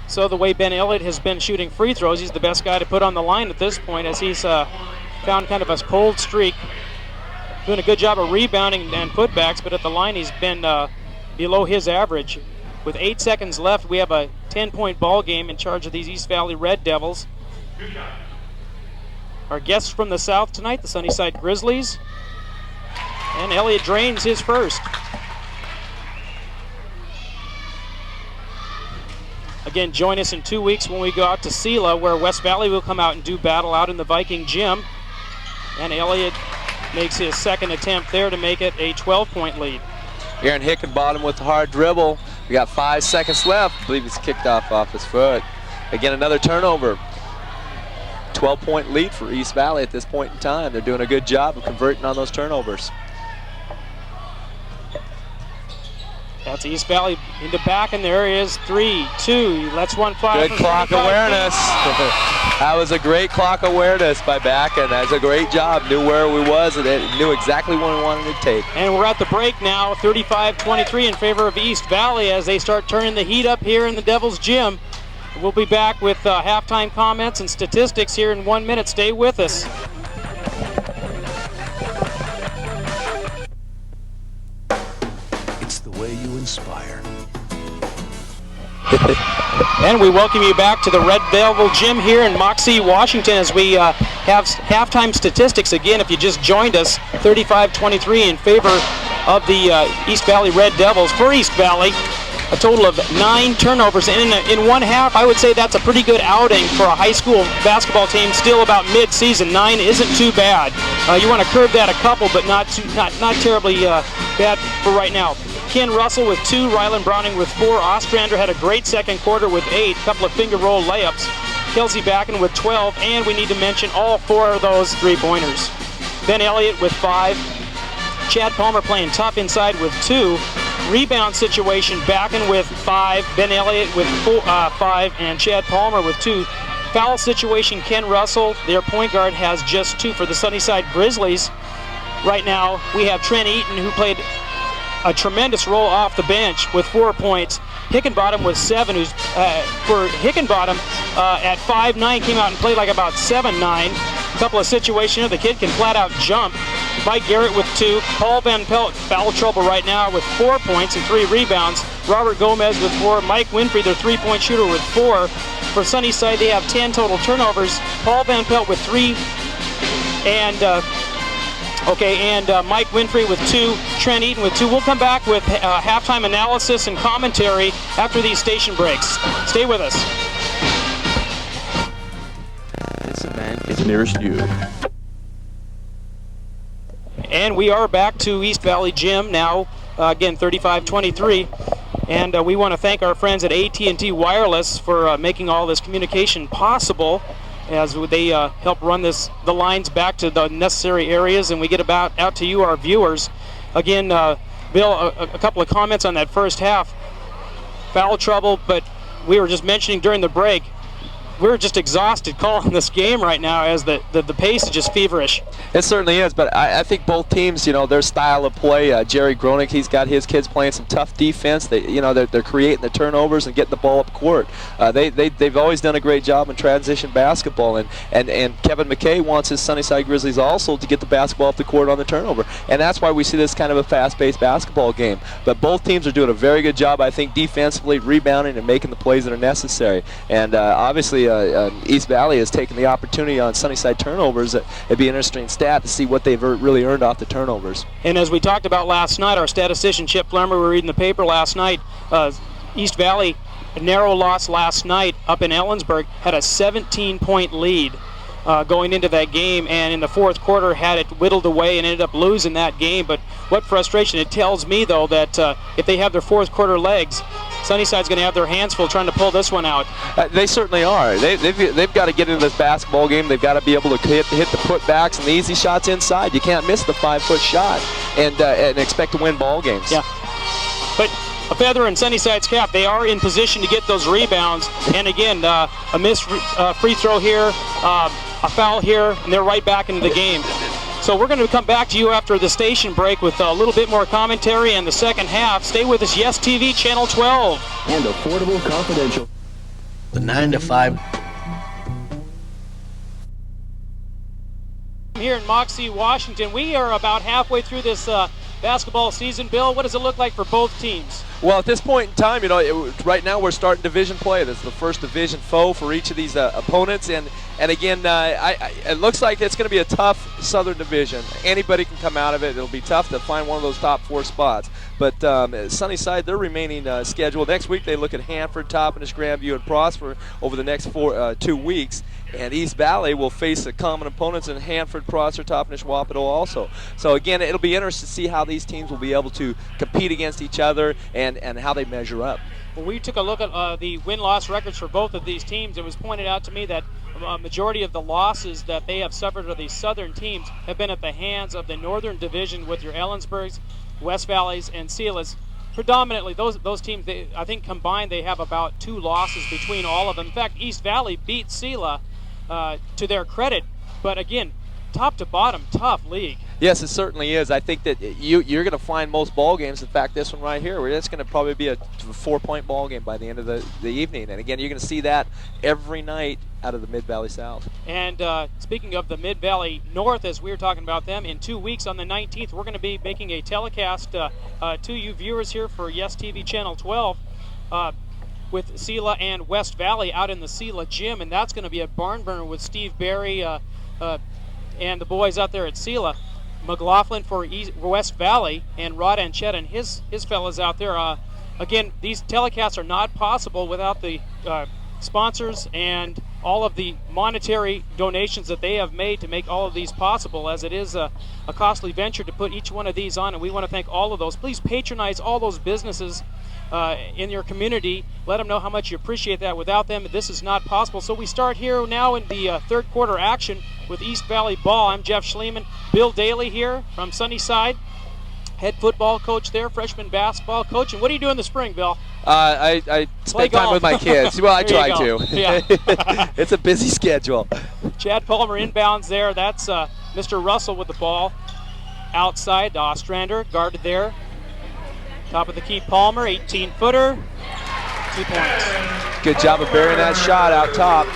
So the way Ben Elliott has been shooting free throws, he's the best guy to put on the line at this point, as he's found kind of a cold streak. Doing a good job of rebounding and putbacks, but at the line he's been below his average. With 8 seconds left, we have a 10-point ball game in charge of these East Valley Red Devils. Our guests from the south tonight, the Sunnyside Grizzlies. And Elliott drains his first. Again, join us in 2 weeks when we go out to Sela, where West Valley will come out and do battle out in the Viking Gym. And Elliott makes his second attempt there to make it a 12-point lead. Aaron Hickenbottom with the hard dribble. We got 5 seconds left. I believe he's kicked off his foot. Again, another turnover. 12-point lead for East Valley at this point in time. They're doing a good job of converting on those turnovers. That's East Valley into Backen. There he is. 3, 2. Lets one fly. Good clock awareness. That was a great clock awareness by Backen. That's a great job. Knew where we was and it knew exactly what we wanted to take. And we're at the break now. 35-23 in favor of East Valley as they start turning the heat up here in the Devil's Gym. We'll be back with halftime comments and statistics here in 1 minute. Stay with us. It's the way you inspire. And we welcome you back to the Red Devil Gym here in Moxie, Washington, as we have halftime statistics. Again, if you just joined us, 35-23 in favor of the East Valley Red Devils. For East Valley, a total of 9 turnovers. And in one half, I would say that's a pretty good outing for a high school basketball team still about mid-season. 9 isn't too bad. You want to curb that a couple, but not terribly bad for right now. Ken Russell with 2, Rylan Browning with 4. Ostrander had a great second quarter with 8, couple of finger roll layups. Kelsey Backen with 12, and we need to mention all 4 of those 3-pointers. Ben Elliott with 5. Chad Palmer playing tough inside with 2. Rebound situation, Backen with 5, Ben Elliott with 5, and Chad Palmer with 2. Foul situation, Ken Russell, their point guard, has just 2 for the Sunnyside Grizzlies. Right now, we have Trent Eaton, who played a tremendous role off the bench with 4 points. Hickenbottom with 7, who's for Hickenbottom, at 5'9", came out and played like about 7'9". A couple of situations here, the kid can flat out jump. Mike Garrett with 2. Paul Van Pelt, foul trouble right now with 4 points and 3 rebounds. Robert Gomez with 4. Mike Winfrey, their three-point shooter, with 4. For Sunnyside, they have 10 total turnovers. Paul Van Pelt with 3. And Mike Winfrey with 2. Trent Eaton with 2. We'll come back with halftime analysis and commentary after these station breaks. Stay with us. This event is nearest you. And we are back to East Valley Gym now, again 35-23. And we want to thank our friends at AT&T Wireless for making all this communication possible, as they help run the lines back to the necessary areas, and we get out to you, our viewers. Again, Bill, a couple of comments on that first half. Foul trouble, but we were just mentioning during the break, we're just exhausted calling this game right now, as the pace is just feverish. It certainly is, but I think both teams, their style of play. Jerry Gronick, he's got his kids playing some tough defense. They're creating the turnovers and getting the ball up court. They've always done a great job in transition basketball, and Kevin McKay wants his Sunnyside Grizzlies also to get the basketball up the court on the turnover, and that's why we see this kind of a fast-paced basketball game. But both teams are doing a very good job, I think, defensively, rebounding and making the plays that are necessary. And obviously, East Valley has taken the opportunity on Sunnyside turnovers. It'd be an interesting stat to see what they've really earned off the turnovers. And as we talked about last night, our statistician Chip Flemmer, we were reading the paper last night, East Valley, a narrow loss last night up in Ellensburg, had a 17-point lead going into that game, and in the fourth quarter had it whittled away and ended up losing that game. But what frustration. It tells me, though, that if they have their fourth quarter legs, Sunnyside's going to have their hands full trying to pull this one out. They certainly are. They've got to get into this basketball game. They've got to be able to hit the putbacks and the easy shots inside. You can't miss the 5-foot shot and expect to win ball games. Yeah. But a feather in Sunnyside's cap. They are in position to get those rebounds. And again, a missed free throw here, a foul here, and they're right back into the game. So we're going to come back to you after the station break with a little bit more commentary in the second half. Stay with us, Yes TV, Channel 12. And affordable confidential. The 9 to 5. Here in Moxie, Washington, we are about halfway through this basketball season. Bill, what does it look like for both teams? Well, at this point in time, right now we're starting division play. This is the first division foe for each of these opponents, and again, it looks like it's going to be a tough Southern Division. Anybody can come out of it. It'll be tough to find one of those top 4 spots. But Sunnyside, their remaining schedule, next week they look at Hanford, Toppenish, Grandview, and Prosper over the next 2 weeks. And East Valley will face common opponents in Hanford, Prosper, Toppenish, Wapato also. So again, it'll be interesting to see how these teams will be able to compete against each other and how they measure up. Well, we took a look at the win-loss records for both of these teams. It was pointed out to me that a majority of the losses that they have suffered of these southern teams have been at the hands of the Northern Division with your Ellensburgs, West Valleys, and Sealas. Predominantly, those teams, I think combined, they have about 2 losses between all of them. In fact, East Valley beat Sealas to their credit, but again, top to bottom, tough league. Yes, it certainly is. I think that you're going to find most ball games. In fact, this one right here, where it's going to probably be a 4-point ball game by the end of the evening. And again, you're going to see that every night out of the Mid-Valley South. And speaking of the Mid-Valley North, as we were talking about them, in 2 weeks on the 19th, we're going to be making a telecast to you viewers here for Yes TV Channel 12 with Sealas and West Valley out in the Sealas gym, and that's going to be a barn burner with Steve Berry and the boys out there at Sealas. McLaughlin for West Valley, and Rod Anchetta and his fellas out there. Again, these telecasts are not possible without the sponsors and all of the monetary donations that they have made to make all of these possible, as it is a costly venture to put each one of these on, and we want to thank all of those. Please patronize all those businesses in your community. Let them know how much you appreciate that. Without them, this is not possible. So we start here now in the third quarter action with East Valley ball. I'm Jeff Schleeman. Bill Daly here from Sunnyside, head football coach there, freshman basketball coach. And what do you do in the spring, Bill? I spend time with my kids. Well, I try to. Yeah. It's a busy schedule. Chad Palmer inbounds there. That's Mr. Russell with the ball. Outside, Ostrander guarded there. Top of the key, Palmer, 18-footer. 2 points. Good job of burying that shot out top.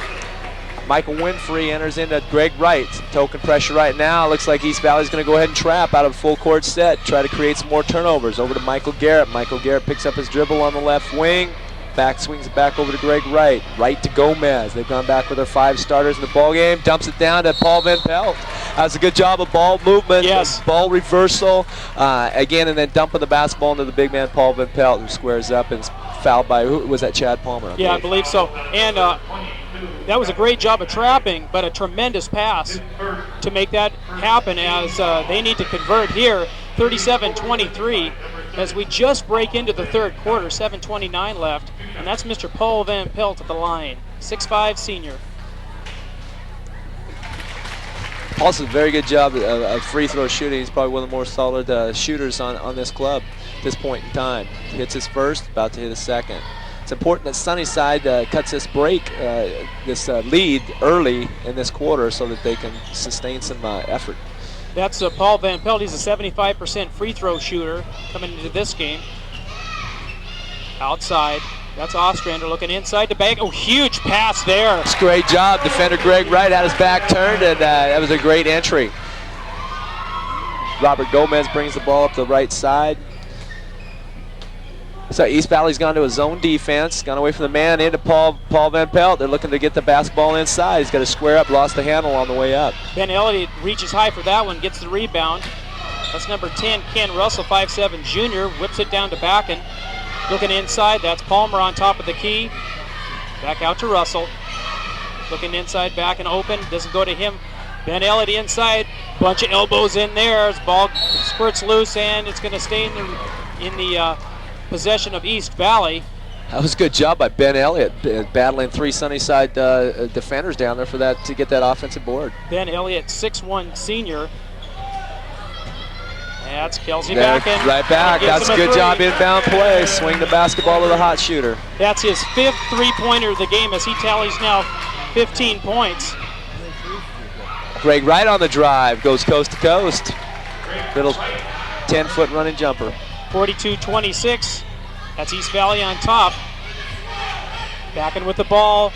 Michael Winfrey enters into Greg Wright. Token pressure right now. Looks like East Valley's going to go ahead and trap out of a full court set. Try to create some more turnovers. Over to Michael Garrett. Michael Garrett picks up his dribble on the left wing. Back swings it back over to Greg Wright. Right to Gomez. They've gone back with their 5 starters in the ball game. Dumps it down to Paul Van Pelt. That's a good job of ball movement. Yes. Ball reversal. Again, and then dumping the basketball into the big man Paul Van Pelt, who squares up and is fouled by, who was that, Chad Palmer? I believe so. And that was a great job of trapping, but a tremendous pass to make that happen, as they need to convert here. 37-23 as we just break into the third quarter. 7:29 left, and that's Mr. Paul Van Pelt at the line, 6'5" senior. Also, a very good job of free throw shooting. He's probably one of the more solid shooters on this club at this point in time. Hits his first, about to hit his second. It's important that Sunnyside cuts this break, this lead early in this quarter, so that they can sustain some effort. That's Paul Van Pelt. He's a 75% free throw shooter coming into this game. Outside. That's Ostrander looking inside to Backen. Oh, huge pass there. It's a great job. Defender Greg Wright had his back turned, and that was a great entry. Robert Gomez brings the ball up the right side. So East Valley's gone to a zone defense, gone away from the man into Paul Van Pelt. They're looking to get the basketball inside. He's got to square up, lost the handle on the way up. Ben Elliott reaches high for that one, gets the rebound. That's number 10, Ken Russell, 5'7" junior, whips it down to Backen. Looking inside, that's Palmer on top of the key. Back out to Russell. Looking inside, Backen open, doesn't go to him. Ben Elliott inside, bunch of elbows in there. His ball spurts loose, and it's going to stay in the possession of East Valley. That was a good job by Ben Elliott, battling 3 Sunnyside defenders down there for that, to get that offensive board. Ben Elliott, 6'1" senior. That's Kelsey Backen. Right back. That's a good job inbound play. Swing the basketball to the hot shooter. That's his 5th three-pointer of the game, as he tallies now 15 points. Greg Wright on the drive, goes coast to coast. Little 10-foot running jumper. 42-26. That's East Valley on top. Backen with the ball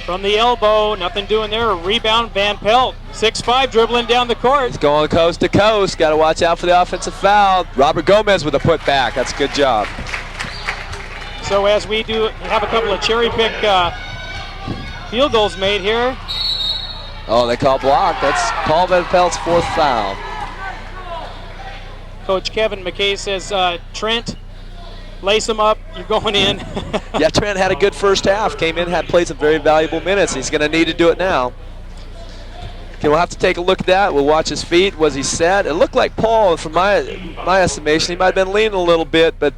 from the elbow. Nothing doing there. A rebound, Van Pelt. 6'5", dribbling down the court. He's going coast to coast. Got to watch out for the offensive foul. Robert Gomez with a putback. That's a good job. So as we do have a couple of cherry pick field goals made here. Oh, they call block. That's Paul Van Pelt's 4th foul. Coach Kevin McKay says, Trent, lace him up, you're going in. Yeah, Trent had a good first half. Came in, had played some very valuable minutes. He's going to need to do it now. Okay, we'll have to take a look at that. We'll watch his feet. Was he set? It looked like Paul, from my estimation, he might have been leaning a little bit, but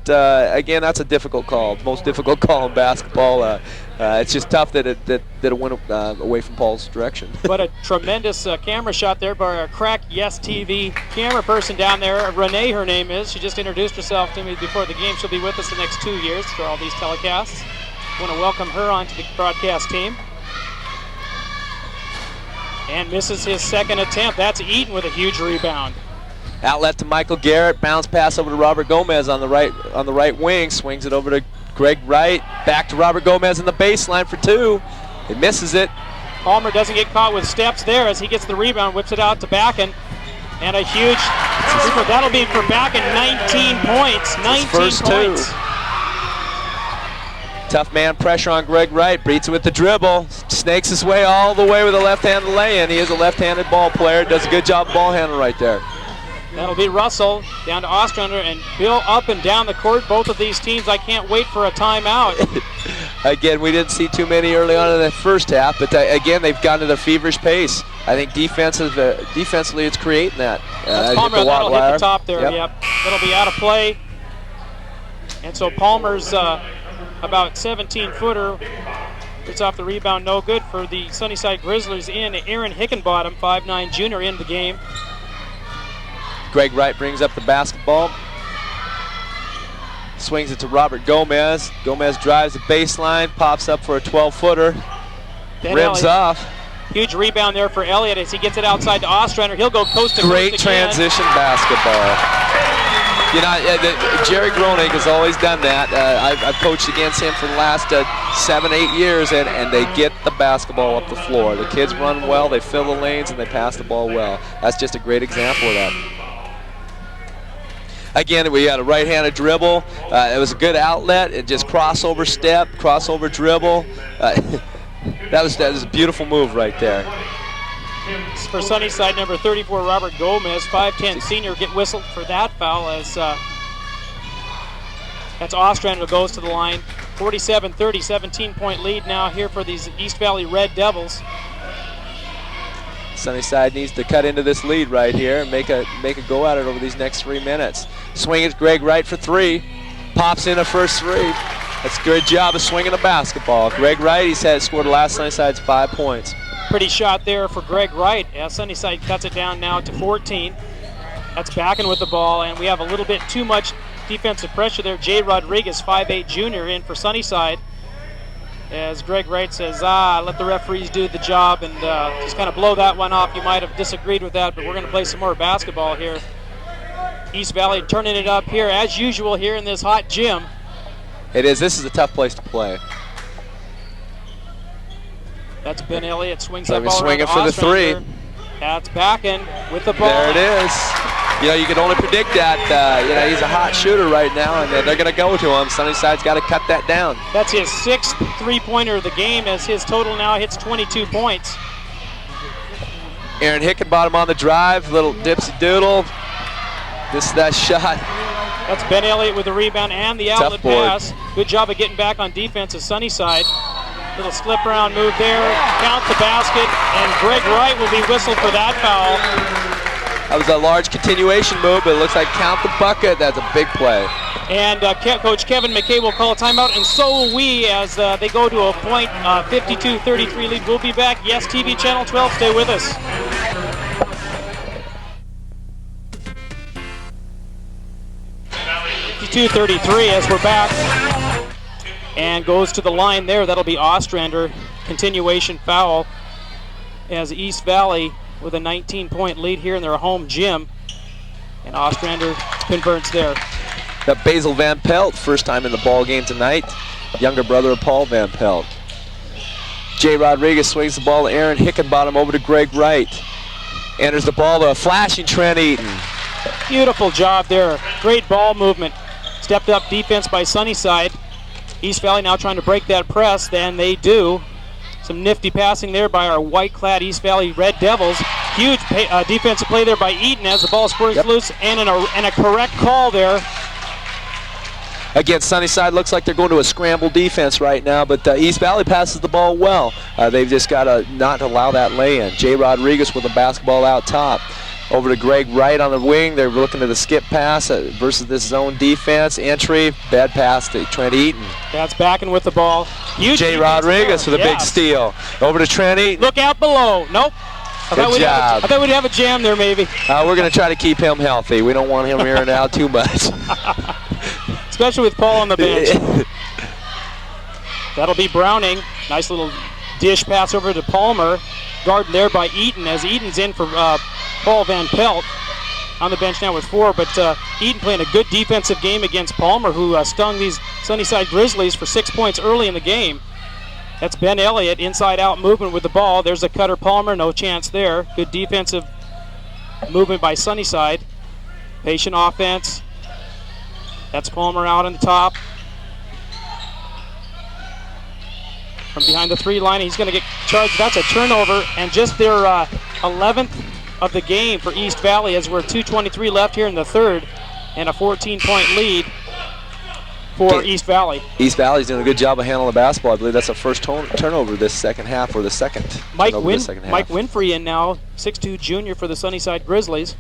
again, that's a difficult call. Most difficult call in basketball. It's just tough that it went away from Paul's direction. But a tremendous camera shot there by our crack Yes TV camera person down there. Renee, her name is. She just introduced herself to me before the game. She'll be with us the next 2 years for all these telecasts. I want to welcome her onto the broadcast team. And misses his second attempt. That's Eaton with a huge rebound. Outlet to Michael Garrett. Bounce pass over to Robert Gomez on the right wing. Swings it over to Greg Wright. Back to Robert Gomez in the baseline for 2. He misses it. Palmer doesn't get caught with steps there as he gets the rebound, whips it out to Backen. And a huge, that'll be for Backen, 19 points. 19 first points. 2. Tough man pressure on Greg Wright. Beats it with the dribble. Snakes his way all the way with a left-handed lay-in. He is a left-handed ball player. Does a good job ball handling right there. That'll be Russell down to Ostrander and Bill up and down the court. Both of these teams, I can't wait for a timeout. Again, we didn't see too many early on in the first half, but again, they've gone to their feverish pace. I think defensively it's creating that. That's Palmer, that'll hit the top there, yep. That'll be out of play. And so Palmer's about 17-footer. It's off the rebound, no good for the Sunnyside Grizzlies in. Aaron Hickenbottom, 5'9" junior, in the game. Greg Wright brings up the basketball. Swings it to Robert Gomez. Gomez drives the baseline, pops up for a 12-footer. Rims off. Huge rebound there for Elliott as he gets it outside to Ostrander. He'll go coast to coast again. Great transition basketball. You know, Jerry Groening has always done that. I've coached against him for the last 7, 8 years, and they get the basketball up the floor. The kids run well, they fill the lanes, and they pass the ball well. That's just a great example of that. Again, we had a right-handed dribble. It was a good outlet. It just crossover step, crossover dribble. That was a beautiful move right there. For Sunnyside, number 34, Robert Gomez, 5'10 senior, get whistled for that foul as that's Ostrander goes to the line. 47-30, 17-point lead now here for these East Valley Red Devils. Sunnyside needs to cut into this lead right here and make a go at it over these next 3 minutes. Swing it, Greg Wright for 3. Pops in a first 3. That's a good job of swinging the basketball. Greg Wright, he's scored the last Sunnyside's 5 points. Pretty shot there for Greg Wright as Sunnyside cuts it down now to 14. That's Backen with the ball, and we have a little bit too much defensive pressure there. Jay Rodriguez, 5'8 junior, in for Sunnyside. As Greg Wright says, let the referees do the job and just kind of blow that one off. You might have disagreed with that, but we're going to play some more basketball here. East Valley turning it up here as usual here in this hot gym. It is. This is a tough place to play. That's Ben Elliott, swings So that ball swinging around for the 3. That's Backen with the ball. There it is. You know, you can only predict that. You know, he's a hot shooter right now, and they're going to go to him. Sunnyside's got to cut that down. That's his 6th three-pointer of the game as his total now hits 22 points. Aaron Hickenbottom on the drive, little dipsy doodle. That shot. That's Ben Elliott with the rebound and the outlet pass. Good job of getting back on defense as Sunnyside. Little slip around move there, count the basket, and Greg Wright will be whistled for that foul. That was a large continuation move, but it looks like count the bucket. That's a big play. And Coach Kevin McKay will call a timeout, and so will we as they go to a point 52-33 lead. We'll be back. Yes, TV Channel 12, stay with us. .32-33 as we're back. And goes to the line there. That'll be Ostrander. Continuation foul as East Valley with a 19-point lead here in their home gym. And Ostrander converts there. Got Basil Van Pelt, first time in the ball game tonight. Younger brother of Paul Van Pelt. Jay Rodriguez swings the ball to Aaron Hickenbottom over to Greg Wright. Enters the ball to a flashing Trent Eaton. Beautiful job there. Great ball movement. Stepped up defense by Sunnyside. East Valley now trying to break that press, then they do. Some nifty passing there by our white-clad East Valley Red Devils. Huge defensive play there by Eaton as the ball squirts loose, and a correct call there. Again, Sunnyside looks like they're going to a scramble defense right now, but East Valley passes the ball well. They've just got to not allow that lay-in. Jay Rodriguez with the basketball out top. Over to Greg Wright on the wing. They're looking at the skip pass versus this zone defense. Entry, bad pass to Trent Eaton. That's Backen with the ball. Huge Jay Rodriguez with a big steal. Over to Trent Eaton. Look out below. Nope. Good job. I thought we'd have a jam there maybe. We're going to try to keep him healthy. We don't want him airing out too much. Especially with Paul on the bench. That'll be Browning. Nice little dish pass over to Palmer. Guarded there by Eaton as Eaton's in for Paul Van Pelt on the bench now with 4. But Eaton playing a good defensive game against Palmer, who stung these Sunnyside Grizzlies for 6 points early in the game. That's Ben Elliott, inside-out movement with the ball. There's a cutter Palmer, no chance there. Good defensive movement by Sunnyside. Patient offense. That's Palmer out on the top. From behind the 3 line, he's going to get charged. That's a turnover, and just their 11th of the game for East Valley as we're 2:23 left here in the third, and a 14-point lead for East Valley. East Valley's doing a good job of handling the basketball. I believe that's the first turnover this second half, or the second. Mike Winfrey in now, 6'2 junior for the Sunnyside Grizzlies.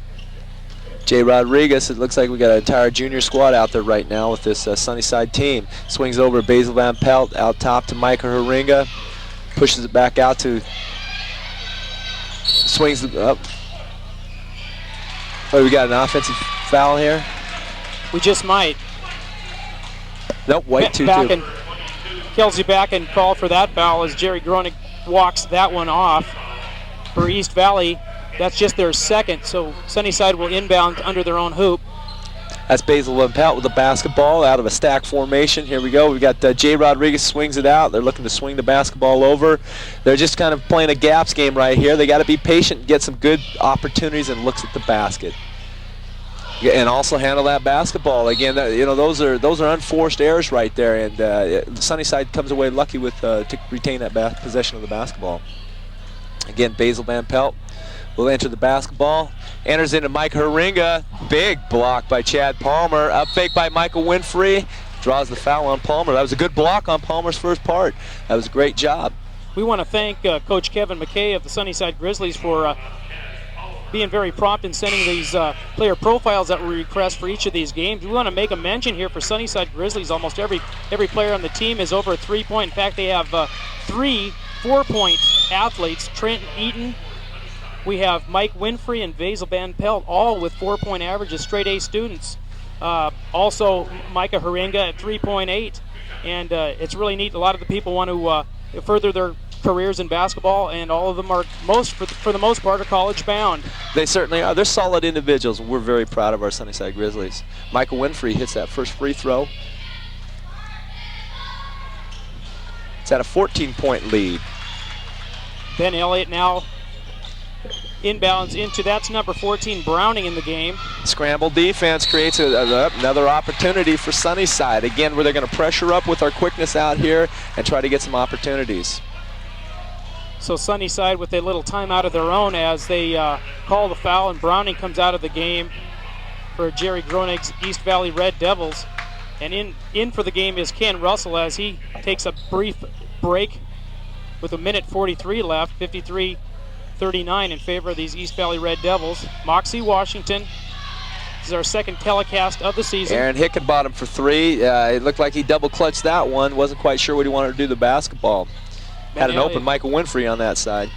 Jay Rodriguez, it looks like we got an entire junior squad out there right now with this Sunnyside team. Swings over to Basil Van Pelt, out top to Micah Haringa. Pushes it back out to, swings it up. Oh, we got an offensive foul here? We just might. Nope, white 2-2. Kelsey Backen called for that foul as Jerry Groening walks that one off for East Valley. That's just their second, so Sunnyside will inbound under their own hoop. That's Basil Van Pelt with the basketball out of a stack formation. Here we go. We've got Jay Rodriguez swings it out. They're looking to swing the basketball over. They're just kind of playing a gaps game right here. They got to be patient and get some good opportunities and looks at the basket. And also handle that basketball. Again, those are unforced errors right there, and Sunnyside comes away lucky with to retain that possession of the basketball. Again, Basil Van Pelt will enter the basketball. Enters into Mike Haringa. Big block by Chad Palmer. Up fake by Michael Winfrey. Draws the foul on Palmer. That was a good block on Palmer's first part. That was a great job. We want to thank Coach Kevin McKay of the Sunnyside Grizzlies for being very prompt in sending these player profiles that we request for each of these games. We want to make a mention here for Sunnyside Grizzlies. Almost every player on the team is over a 3-point. In fact, they have 3 4-point athletes. Trenton Eaton, we have Mike Winfrey and Basil Van Pelt, all with 4-point averages, straight A students. Also, Micah Haringa at 3.8. And it's really neat. A lot of the people want to further their careers in basketball, and all of them are, for the most part, are college bound. They certainly are. They're solid individuals, and we're very proud of our Sunnyside Grizzlies. Michael Winfrey hits that first free throw. It's at a 14-point lead. Ben Elliott now inbounds into, that's number 14, Browning in the game. Scramble defense creates another opportunity for Sunnyside. Again, where they're going to pressure up with our quickness out here and try to get some opportunities. So Sunnyside with a little timeout of their own as they call the foul, and Browning comes out of the game for Jerry Gronig's East Valley Red Devils. And in for the game is Ken Russell as he takes a brief break with 1:43 left, 53-39 in favor of these East Valley Red Devils. Moxie Washington, this is our second telecast of the season. Aaron Hickenbottom for 3. It looked like he double clutched that one. Wasn't quite sure what he wanted to do the basketball. Had an open Michael Winfrey on that side.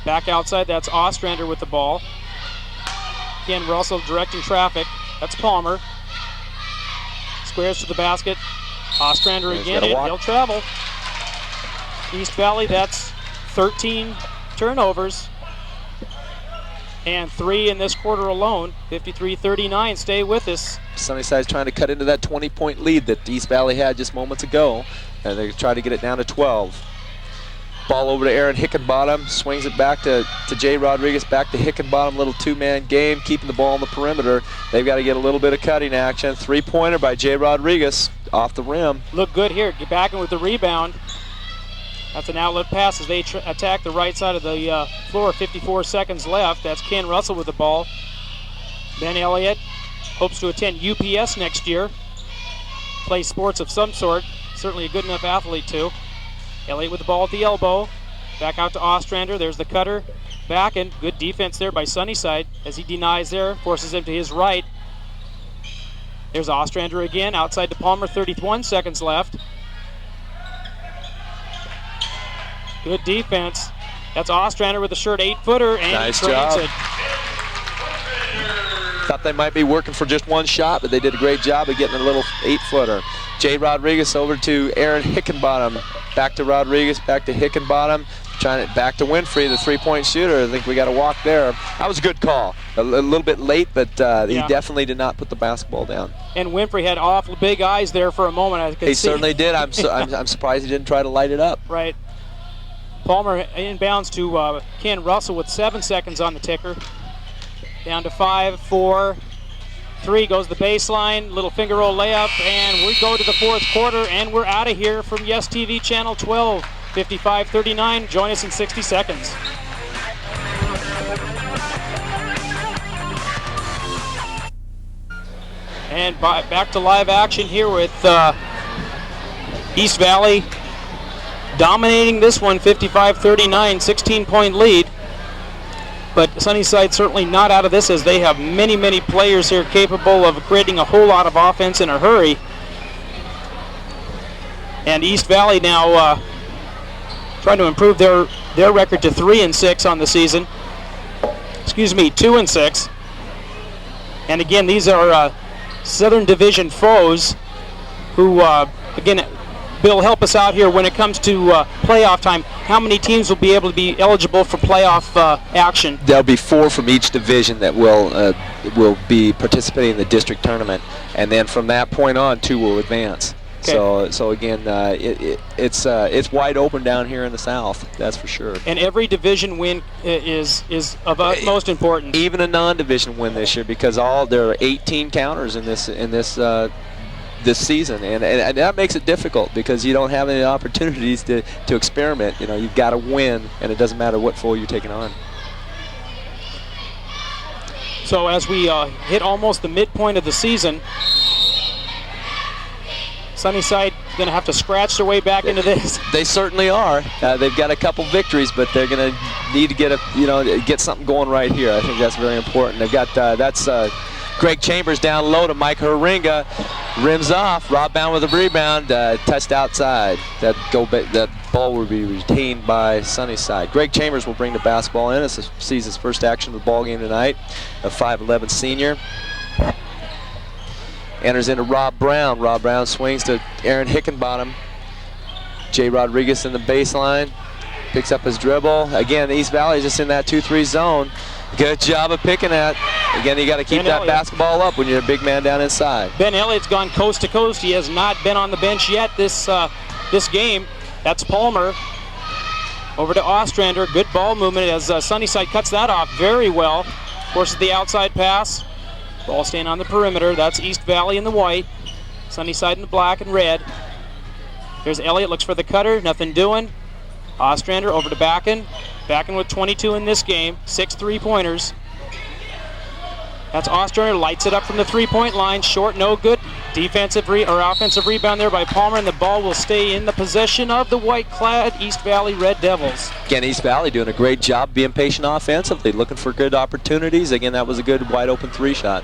Back outside, that's Ostrander with the ball. Again, Russell directing traffic. That's Palmer. Squares to the basket. Ostrander again, and he'll travel. East Valley, that's 13 turnovers. And 3 in this quarter alone, 53-39. Stay with us. Sunnyside's trying to cut into that 20-point lead that East Valley had just moments ago. And they try to get it down to 12. Ball over to Aaron Hickenbottom. Swings it back to Jay Rodriguez. Back to Hickenbottom. Little two-man game. Keeping the ball on the perimeter. They've got to get a little bit of cutting action. 3-pointer by Jay Rodriguez. Off the rim. Look good here. Get back in with the rebound. That's an outlet pass as they attack the right side of the floor. 54 seconds left. That's Ken Russell with the ball. Ben Elliott hopes to attend UPS next year. Play sports of some sort. Certainly a good enough athlete too. Elliott with the ball at the elbow. Back out to Ostrander. There's the cutter. Backen. Good defense there by Sunnyside as he denies there. Forces him to his right. There's Ostrander again. Outside to Palmer. 31 seconds left. Good defense. That's Ostrander with the short 8-footer. And nice he drains job. it. Thought they might be working for just one shot, but they did a great job of getting a little 8-footer. Jay Rodriguez over to Aaron Hickenbottom. Back to Rodriguez, back to Hickenbottom. Trying it back to Winfrey, the 3-point shooter. I think we got a walk there. That was a good call. A little bit late, but he definitely did not put the basketball down. And Winfrey had awful big eyes there for a moment. I could He see. certainly did. I'm surprised he didn't try to light it up. Right. Palmer inbounds to Ken Russell with 7 seconds on the ticker. Down to 5, 4, 3 goes the baseline. Little finger roll layup, and we go to the fourth quarter, and we're out of here from Yes TV Channel 12. 55-39. Join us in 60 seconds. And back to live action here with East Valley dominating this one, 55-39, 16-point lead. But Sunnyside certainly not out of this as they have many, many players here capable of creating a whole lot of offense in a hurry. And East Valley now trying to improve their record to 3-6 on the season. Excuse me, 2-6. And again, these are Southern Division foes who, again, Bill, help us out here when it comes to playoff time. How many teams will be able to be eligible for playoff action? There'll be 4 from each division that will be participating in the district tournament, and then from that point on, 2 will advance. Okay. So again, it's wide open down here in the South. That's for sure. And every division win is of utmost importance. Even a non-division win this year, because there are 18 counters in this season, and that makes it difficult because you don't have any opportunities to experiment. You know, you've got to win, and it doesn't matter what foal you're taking on. So as we hit almost the midpoint of the season, Sunnyside going to have to scratch their way back into this. They certainly are. They've got a couple victories, but they're going to need to get something going right here. I think that's very important. They've got that's Greg Chambers down low to Mike Haringa, rims off. Rob Bound with a rebound, touched outside. That ball will be retained by Sunnyside. Greg Chambers will bring the basketball in. This sees his first action of the ball game tonight. A 5'11" senior. Enters into Rob Brown. Rob Brown swings to Aaron Hickenbottom. Jay Rodriguez in the baseline. Picks up his dribble. Again, East Valley just in that 2-3 zone. Good job of picking that. Again, you got to keep that basketball up when you're a big man down inside. Ben Elliott's gone coast to coast. He has not been on the bench yet this game. That's Palmer. Over to Ostrander. Good ball movement as Sunnyside cuts that off very well. Forces the outside pass. Ball staying on the perimeter. That's East Valley in the white. Sunnyside in the black and red. There's Elliott, looks for the cutter, nothing doing. Ostrander over to Backen. Backen with 22 in this game, 6 3-pointers. That's Ostrander, lights it up from the 3-point line, short, no good. Offensive rebound there by Palmer, and the ball will stay in the possession of the white-clad East Valley Red Devils. Again, East Valley doing a great job being patient offensively, looking for good opportunities. Again, that was a good wide-open 3 shot.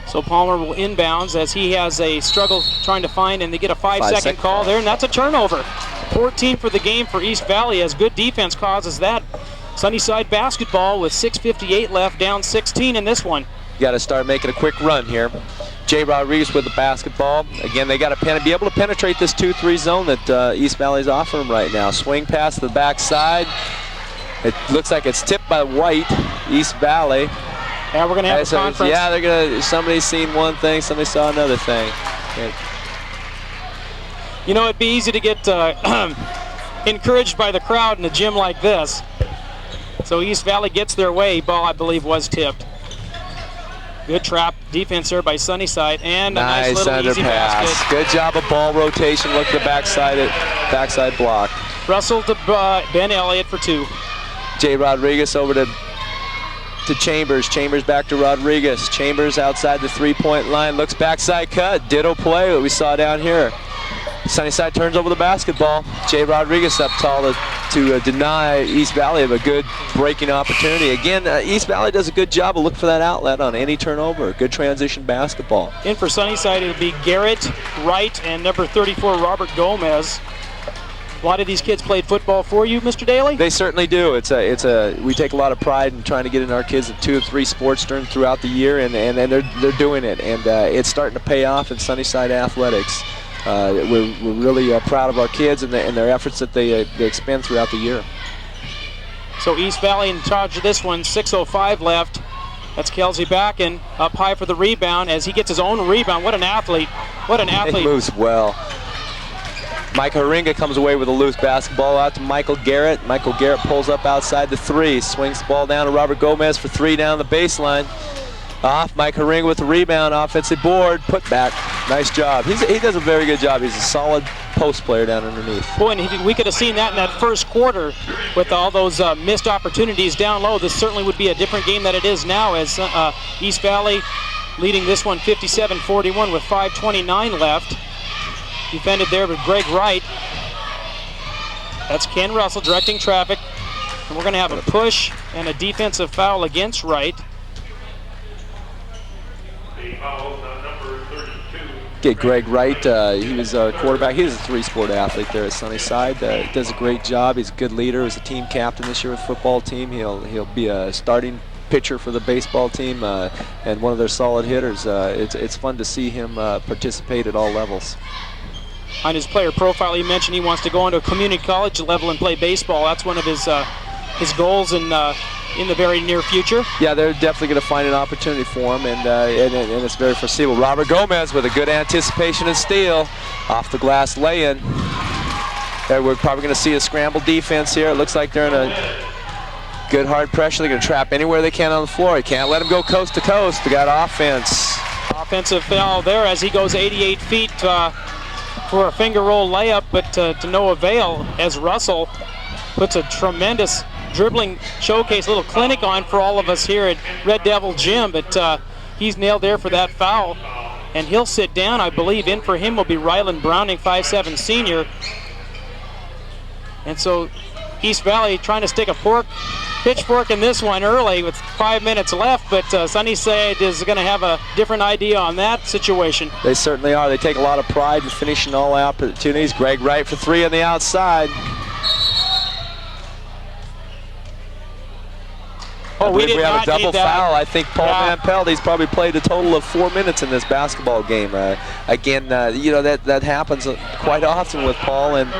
So Palmer will inbounds as he has a struggle trying to find, and they get a 5-second call there, and that's a turnover. 14 for the game for East Valley as good defense causes that. Sunnyside basketball with 6:58 left, down 16 in this one. You got to start making a quick run here. Jay Rodriguez with the basketball. Again, they got to be able to penetrate this 2-3 zone that East Valley's offering right now. Swing pass to the backside. It looks like it's tipped by White, East Valley. Yeah, we're going to have a conference. Yeah, somebody's seen one thing, somebody saw another thing. Yeah. You know, it'd be easy to get encouraged by the crowd in a gym like this. So East Valley gets their way. Ball, I believe, was tipped. Good trap defense there by Sunnyside, and a nice little easy basket. Good job of ball rotation. Look at the backside block. Russell to Ben Elliott for 2. Jay Rodriguez over to Chambers. Chambers back to Rodriguez. Chambers outside the 3-point line. Looks backside cut. Ditto play what we saw down here. Sunnyside turns over the basketball. Jay Rodriguez up tall to deny East Valley of a good breaking opportunity. Again, East Valley does a good job of looking for that outlet on any turnover. Good transition basketball. In for Sunnyside, it'll be Garrett, Wright, and number 34, Robert Gomez. A lot of these kids played football for you, Mr. Daly? They certainly do. We take a lot of pride in trying to get in our kids in 2 or 3 sports throughout the year, and they're doing it, and it's starting to pay off in Sunnyside athletics. We're really proud of our kids and their efforts that they expend throughout the year. So East Valley in charge of this one, 6:05 left. That's Kelsey Backen up high for the rebound as he gets his own rebound. What an athlete. What an athlete. He moves well. Mike Haringa comes away with a loose basketball out to Michael Garrett. Michael Garrett pulls up outside the 3, swings the ball down to Robert Gomez for 3 down the baseline. Off, Mike Haringa with the rebound, offensive board, put back. Nice job. He does a very good job. He's a solid post player down underneath. Boy, and we could have seen that in that first quarter with all those missed opportunities down low. This certainly would be a different game than it is now as East Valley leading this one 57-41 with 5:29 left. Defended there with Greg Wright. That's Ken Russell directing traffic. And we're going to have a push and a defensive foul against Wright. Okay, Greg Wright, he was a quarterback. He was a 3-sport athlete there at Sunnyside. Does a great job. He's a good leader. He was a team captain this year with the football team. He'll be a starting pitcher for the baseball team and one of their solid hitters. It's fun to see him participate at all levels. On his player profile, he mentioned he wants to go into a community college level and play baseball. That's one of his goals in the very near future. Yeah, they're definitely going to find an opportunity for him, and it's very foreseeable. Robert Gomez with a good anticipation and steal. Off the glass lay-in. We're probably going to see a scramble defense here. It looks like they're in a good hard pressure. They're going to trap anywhere they can on the floor. You can't let them go coast to coast. They got offense. Offensive foul there as he goes 88 feet for a finger roll layup, but to no avail as Russell puts a tremendous dribbling showcase, little clinic on for all of us here at Red Devil Gym, but he's nailed there for that foul, and he'll sit down. I believe in for him will be Ryland Browning, 5'7" senior. And so East Valley trying to stick a pitchfork in this one early with 5 minutes left, but Sunnyside is going to have a different idea on that situation. They certainly are. They take a lot of pride in finishing all opportunities. Greg Wright for three on the outside. We have a double foul. I think Paul Van Pelt, he's probably played a total of 4 minutes in this basketball game. Again, that happens quite often with Paul, and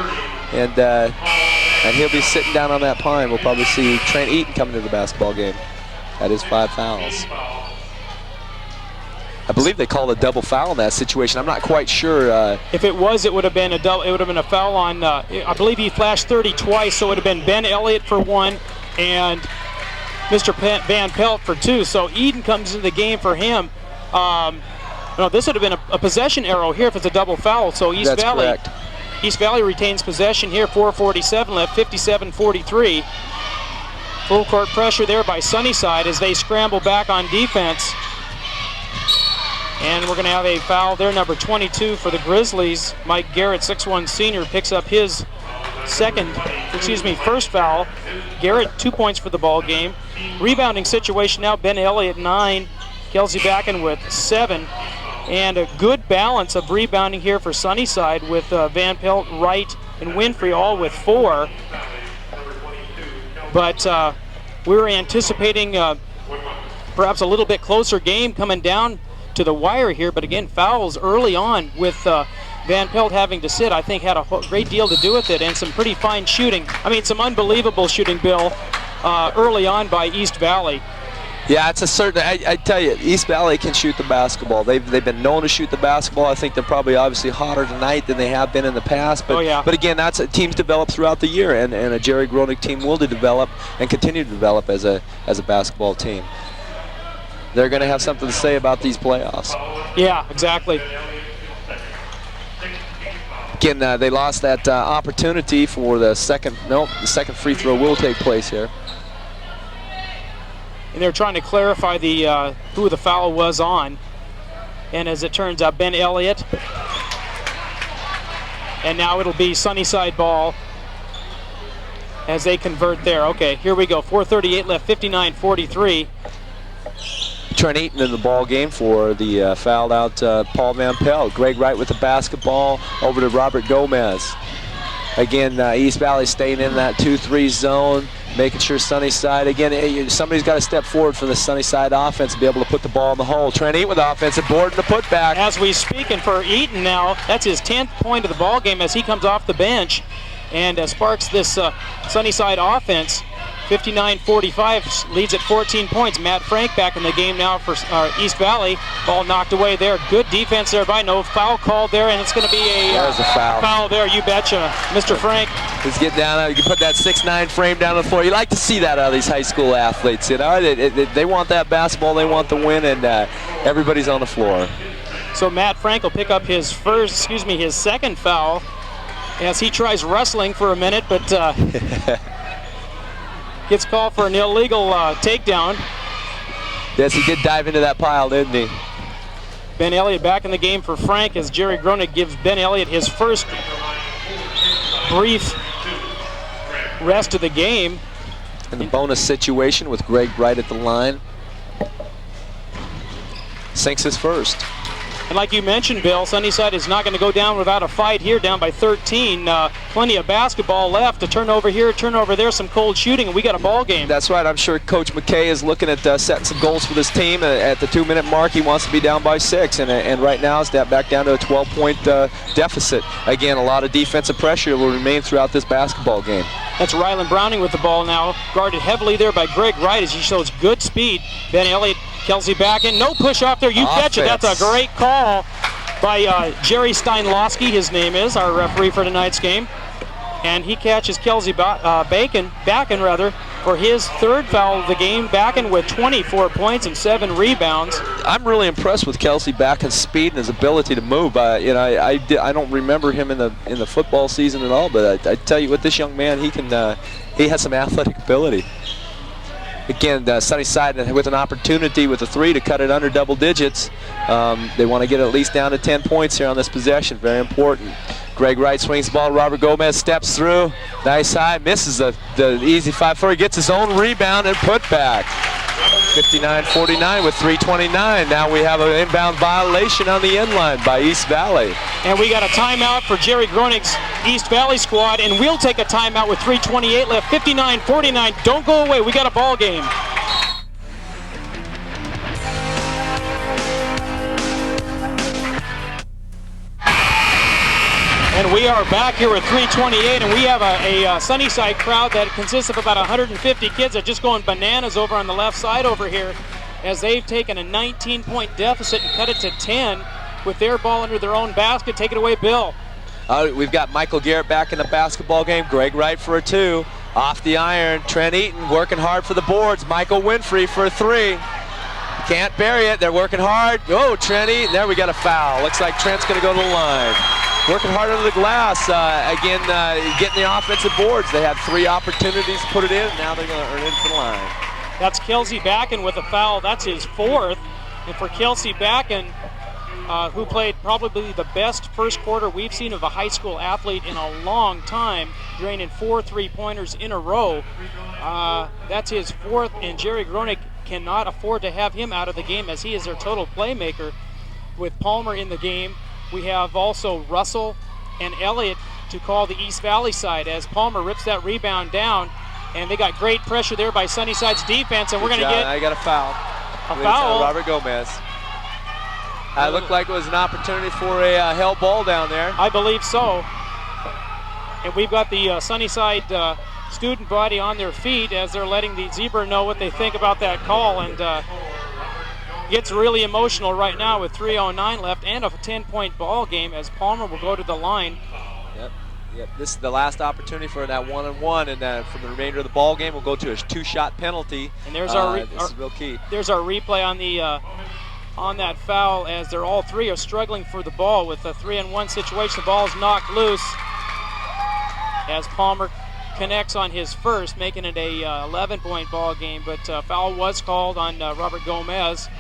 he'll be sitting down on that pine. We'll probably see Trent Eaton coming to the basketball game. That is 5 fouls. I believe they called a double foul in that situation. I'm not quite sure. If it was, it would have been a foul on. I believe he flashed 30 twice, so it would have been Ben Elliott for 1 and Mr. Van Pelt for 2. So Eden comes into the game for him. No, this would have been a possession arrow here if it's a double foul. So East Valley. Correct. East Valley retains possession here, 4:47 left, 57-43. Full court pressure there by Sunnyside as they scramble back on defense. And we're going to have a foul there, number 22 for the Grizzlies. Mike Garrett, 6'1" senior, picks up his first foul. Garrett, 2 points for the ball game. Rebounding situation now, Ben Elliott, 9. Kelsey Backen with 7. And a good balance of rebounding here for Sunnyside with Van Pelt, Wright, and Winfrey all with 4. But we were anticipating perhaps a little bit closer game coming down to the wire here. But again, fouls early on with Van Pelt having to sit, I think had a great deal to do with it, and some pretty fine shooting. I mean, some unbelievable shooting, Bill, early on by East Valley. Yeah, it's a certain. I tell you, East Valley can shoot the basketball. They've been known to shoot the basketball. I think they're probably obviously hotter tonight than they have been in the past. But but again, that's teams develop throughout the year, and a Jerry Gronick team will develop and continue to develop as a basketball team. They're going to have something to say about these playoffs. Yeah, exactly. Again, they lost that opportunity for the second. No, the second free throw will take place here. And they're trying to clarify who the foul was on. And as it turns out, Ben Elliott. And now it'll be Sunnyside ball as they convert there. Okay, here we go. 4:38 left, 59-43. Trent Eaton in the ball game for the fouled out Paul Van Pelt. Greg Wright with the basketball over to Robert Gomez. Again, East Valley staying in that 2-3 zone, making sure Sunnyside, again, somebody's got to step forward for the Sunnyside offense to be able to put the ball in the hole. Trent Eaton with the offensive board and the putback. As we speak, and for Eaton now, that's his 10th point of the ball game as he comes off the bench and sparks this Sunnyside offense. 59-45, leads at 14 points. Matt Frank back in the game now for East Valley. Ball knocked away there. Good defense there by no foul called there, and it's going to be a foul there, you betcha. Mr. Frank. Let's get down. You can put that 6'9" frame down on the floor. You like to see that out of these high school athletes. You know, they want that basketball, they want the win, and everybody's on the floor. So Matt Frank will pick up his second foul as he tries wrestling for a minute, but gets called for an illegal takedown. Yes, he did dive into that pile, didn't he? Ben Elliott back in the game for Frank as Jerry Gronick gives Ben Elliott his first brief rest of the game. In the bonus situation with Greg Wright at the line. Sinks his first. And like you mentioned, Bill, Sunnyside is not going to go down without a fight here, down by 13. Plenty of basketball left. A turnover here, a turnover there, some cold shooting, and we got a ball game. That's right. I'm sure Coach McKay is looking at setting some goals for this team. At the 2-minute mark, he wants to be down by 6, and right now it's back down to a 12-point deficit. Again, a lot of defensive pressure will remain throughout this basketball game. That's Rylan Browning with the ball now, guarded heavily there by Greg Wright as he shows good speed. Ben Elliott, Kelsey Backen, no push off there, you betcha. That's a great call by Jerry Steinlowski, his name is, our referee for tonight's game. And he catches Kelsey Backen for his third foul of the game. Backen with 24 points and 7 rebounds. I'm really impressed with Kelsey Backen's speed and his ability to move. I don't remember him in the football season at all, but I tell you what, this young man, he has some athletic ability. Again, Sunnyside with an opportunity with a 3 to cut it under double digits. They want to get at least down to 10 points here on this possession. Very important. Greg Wright swings the ball. Robert Gomez steps through. Nice high. Misses the easy 5-4. He gets his own rebound and put back. 59-49 with 3:29. Now we have an inbound violation on the end line by East Valley. And we got a timeout for Jerry Groenig's East Valley squad, and we'll take a timeout with 3:28 left. 59-49. Don't go away. We got a ball game. And we are back here at 3:28, and we have a Sunnyside crowd that consists of about 150 kids that are just going bananas over on the left side over here as they've taken a 19-point deficit and cut it to 10 with their ball under their own basket. Take it away, Bill. We've got Michael Garrett back in the basketball game. Greg Wright for a 2. Off the iron, Trent Eaton working hard for the boards. Michael Winfrey for a 3. Can't bury it. They're working hard. Oh, Trent Eaton. There we got a foul. Looks like Trent's going to go to the line. Working hard under the glass, again, getting the offensive boards. They had 3 opportunities to put it in, and now they're going to earn it for the line. That's Kelsey Backen with a foul. That's his 4th. And for Kelsey Backen, who played probably the best first quarter we've seen of a high school athlete in a long time, draining 4 3-pointers in a row. That's his 4th, and Jerry Groenig cannot afford to have him out of the game as he is their total playmaker. With Palmer in the game, we have also Russell and Elliott to call the East Valley side as Palmer rips that rebound down, and they got great pressure there by Sunnyside's defense, and we're going to get... I got a foul. A foul? Robert Gomez. It looked like it was an opportunity for a held ball down there. I believe so. And we've got the Sunnyside student body on their feet as they're letting the Zebra know what they think about that call, and gets really emotional right now with 3:09 left and a 10-point ball game as Palmer will go to the line. Yep. This is the last opportunity for that 1-on-1, and from the remainder of the ball game, we'll go to a 2-shot penalty. And there's this is real key. There's our replay on the on that foul as they're all 3 are struggling for the ball with a 3-on-1 situation. The ball is knocked loose as Palmer connects on his first, making it a 11-point ball game. But foul was called on Robert Gomez.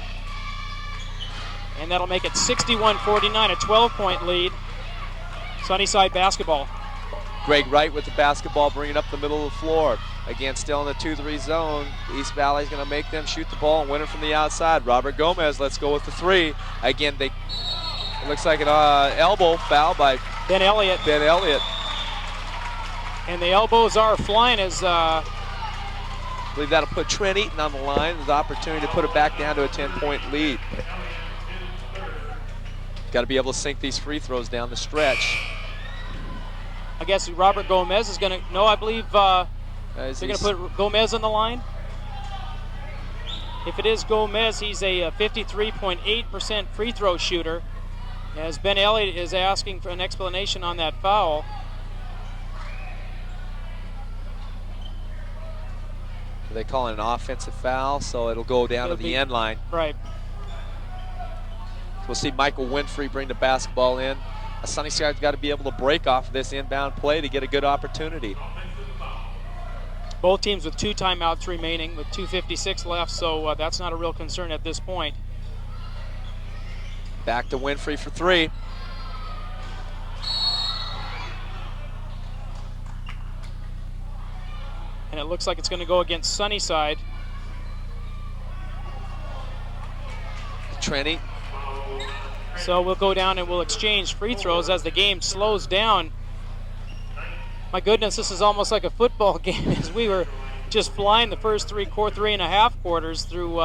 And that'll make it 61-49, a 12-point lead. Sunnyside basketball. Greg Wright with the basketball, bringing up the middle of the floor. Again, still in the 2-3 zone. East Valley's going to make them shoot the ball and win it from the outside. Robert Gomez, let's go with the 3. Again, it looks like an elbow foul by Ben Elliott. And the elbows are flying as... I believe that'll put Trent Eaton on the line. There's an opportunity to put it back down to a 10-point lead. Got to be able to sink these free throws down the stretch. I guess Robert Gomez is going to... No, I believe they're going to put Gomez on the line. If it is Gomez, he's a 53.8% free throw shooter. As Ben Elliott is asking for an explanation on that foul. They call it an offensive foul, so it'll go down to the end line. Right. We'll see Michael Winfrey bring the basketball in. Sunnyside's got to be able to break off of this inbound play to get a good opportunity. Both teams with 2 timeouts remaining with 2:56 left, so that's not a real concern at this point. Back to Winfrey for 3. And it looks like it's going to go against Sunnyside. Trenny So we'll go down and we'll exchange free throws as the game slows down. My goodness, this is almost like a football game as we were just flying the first three and a half quarters through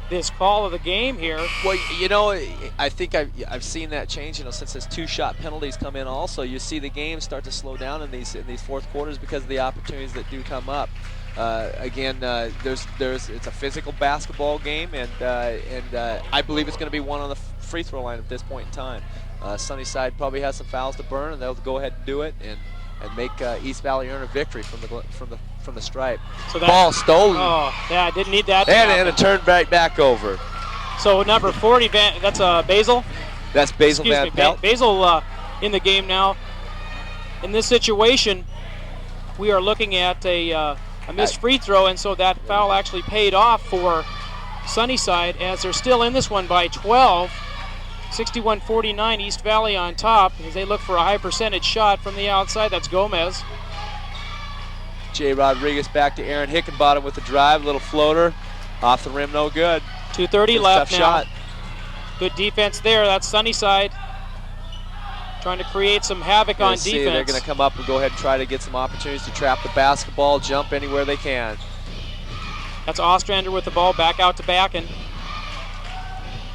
this call of the game here. Well, you know, I think I've seen that change. You know, since those 2-shot penalties come in, also you see the game start to slow down in these fourth quarters because of the opportunities that do come up. Again, it's a physical basketball game, and I believe it's going to be one on the free throw line at this point in time. Sunnyside probably has some fouls to burn, and they'll go ahead and do it and make East Valley earn a victory from the stripe. So ball stolen. Oh, yeah, didn't need that. And a turn back over. So number 40, that's Basil. That's Basil Van Pelt. Basil in the game now. In this situation, we are looking at a missed free throw, and so that foul actually paid off for Sunnyside as they're still in this one by 12. 61-49, East Valley on top as they look for a high percentage shot from the outside. That's Gomez. Jay Rodriguez back to Aaron Hickenbottom with the drive, little floater, off the rim, no good. 2:30 left now. Shot. Good defense there. That's Sunnyside trying to create some havoc on defense. They're going to come up and go ahead and try to get some opportunities to trap the basketball, jump anywhere they can. That's Ostrander with the ball, back out to Backen.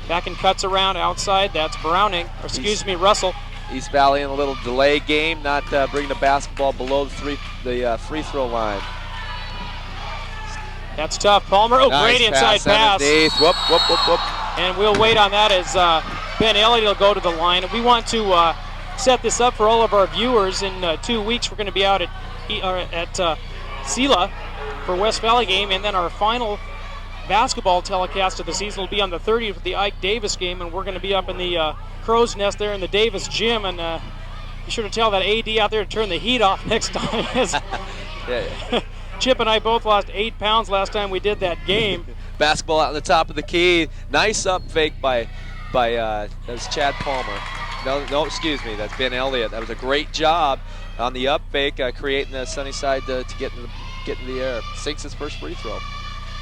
Backen cuts around outside. That's Browning, or excuse me, Russell. East Valley in a little delay game, not bringing the basketball below the free throw line. That's tough. Palmer, nice great inside pass. Whoop, whoop, whoop, whoop. And we'll wait on that as Ben Elliott will go to the line. And we want to set this up for all of our viewers. In 2 weeks, we're going to be out at Sela for West Valley game, and then our final basketball telecast of the season will be on the 30th with the Ike Davis game, and we're going to be up in the Crow's Nest there in the Davis gym, and be sure to tell that AD out there to turn the heat off next time. Yeah. Chip and I both lost 8 pounds last time we did that game. Basketball out on the top of the key. Nice up fake by that was Chad Palmer. No, excuse me, that's Ben Elliott. That was a great job on the up fake, creating the Sunnyside to get in the air. Sinks his first free throw.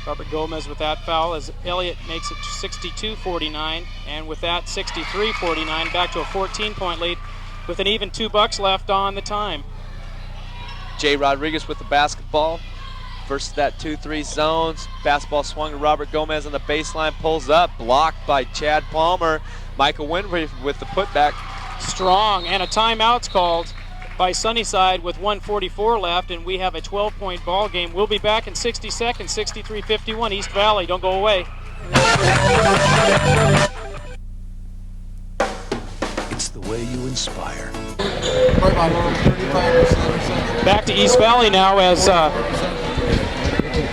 Robert Gomez with that foul as Elliott makes it 62-49, and with that 63-49, back to a 14-point lead with an even $2 left on the time. Jay Rodriguez with the basketball versus that 2-3 zones. Basketball swung to Robert Gomez on the baseline, pulls up, blocked by Chad Palmer. Michael Winfrey with the putback. Strong, and a timeout's called by Sunnyside with 1:44 left, and we have a 12-point ball game. We'll be back in 60 seconds, 63-51, East Valley. Don't go away. It's the way you inspire. Back to East Valley now as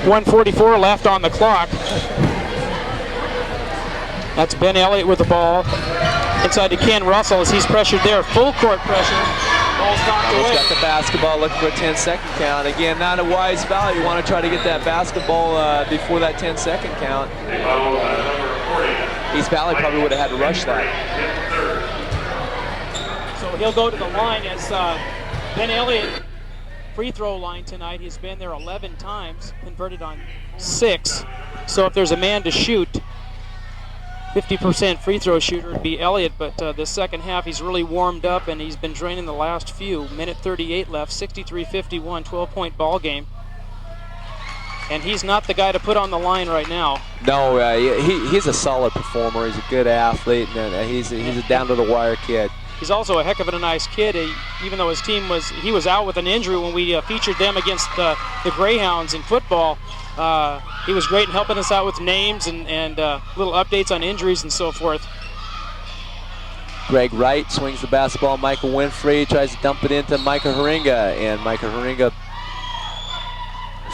1:44 left on the clock. That's Ben Elliott with the ball. Inside to Ken Russell as he's pressured there. Full court pressure. Ball's knocked away. Got the basketball, looking for a 10-second count. Again, not a wise foul. You want to try to get that basketball before that 10-second count. East Valley probably would have had to rush that. So he'll go to the line as Ben Elliott, free throw line tonight. He's been there 11 times, converted on 6. So if there's a man to shoot, 50% free throw shooter would be Elliott, but the second half he's really warmed up and he's been draining the last few. Minute 38 left, 63-51, 12-point ball game. And he's not the guy to put on the line right now. No, he's a solid performer. He's a good athlete, and he's a down-to-the-wire kid. He's also a heck of a nice kid, even though his team was out with an injury when we featured them against the Greyhounds in football. He was great in helping us out with names and little updates on injuries and so forth. Greg Wright swings the basketball. Michael Winfrey tries to dump it into Micah Haringa, and Micah Haringa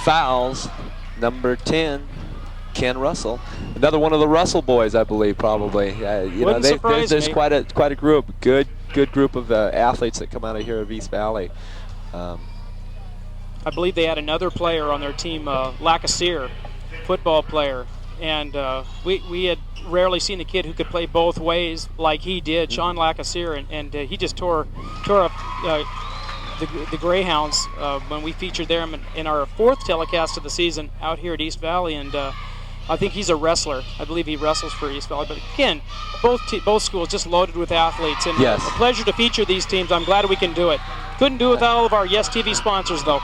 fouls number 10, Ken Russell. Another one of the Russell boys, I believe, probably. There's quite a group, good group of athletes that come out of here of East Valley. I believe they had another player on their team, Lacassiere, football player, and we had rarely seen a kid who could play both ways like he did, Sean Lacassiere, and he just tore up the Greyhounds when we featured them in our 4th telecast of the season out here at East Valley, and I think he's a wrestler. I believe he wrestles for East Valley. But again, both schools just loaded with athletes. And yes. A pleasure to feature these teams. I'm glad we can do it. Couldn't do it without all of our Yes TV sponsors, though.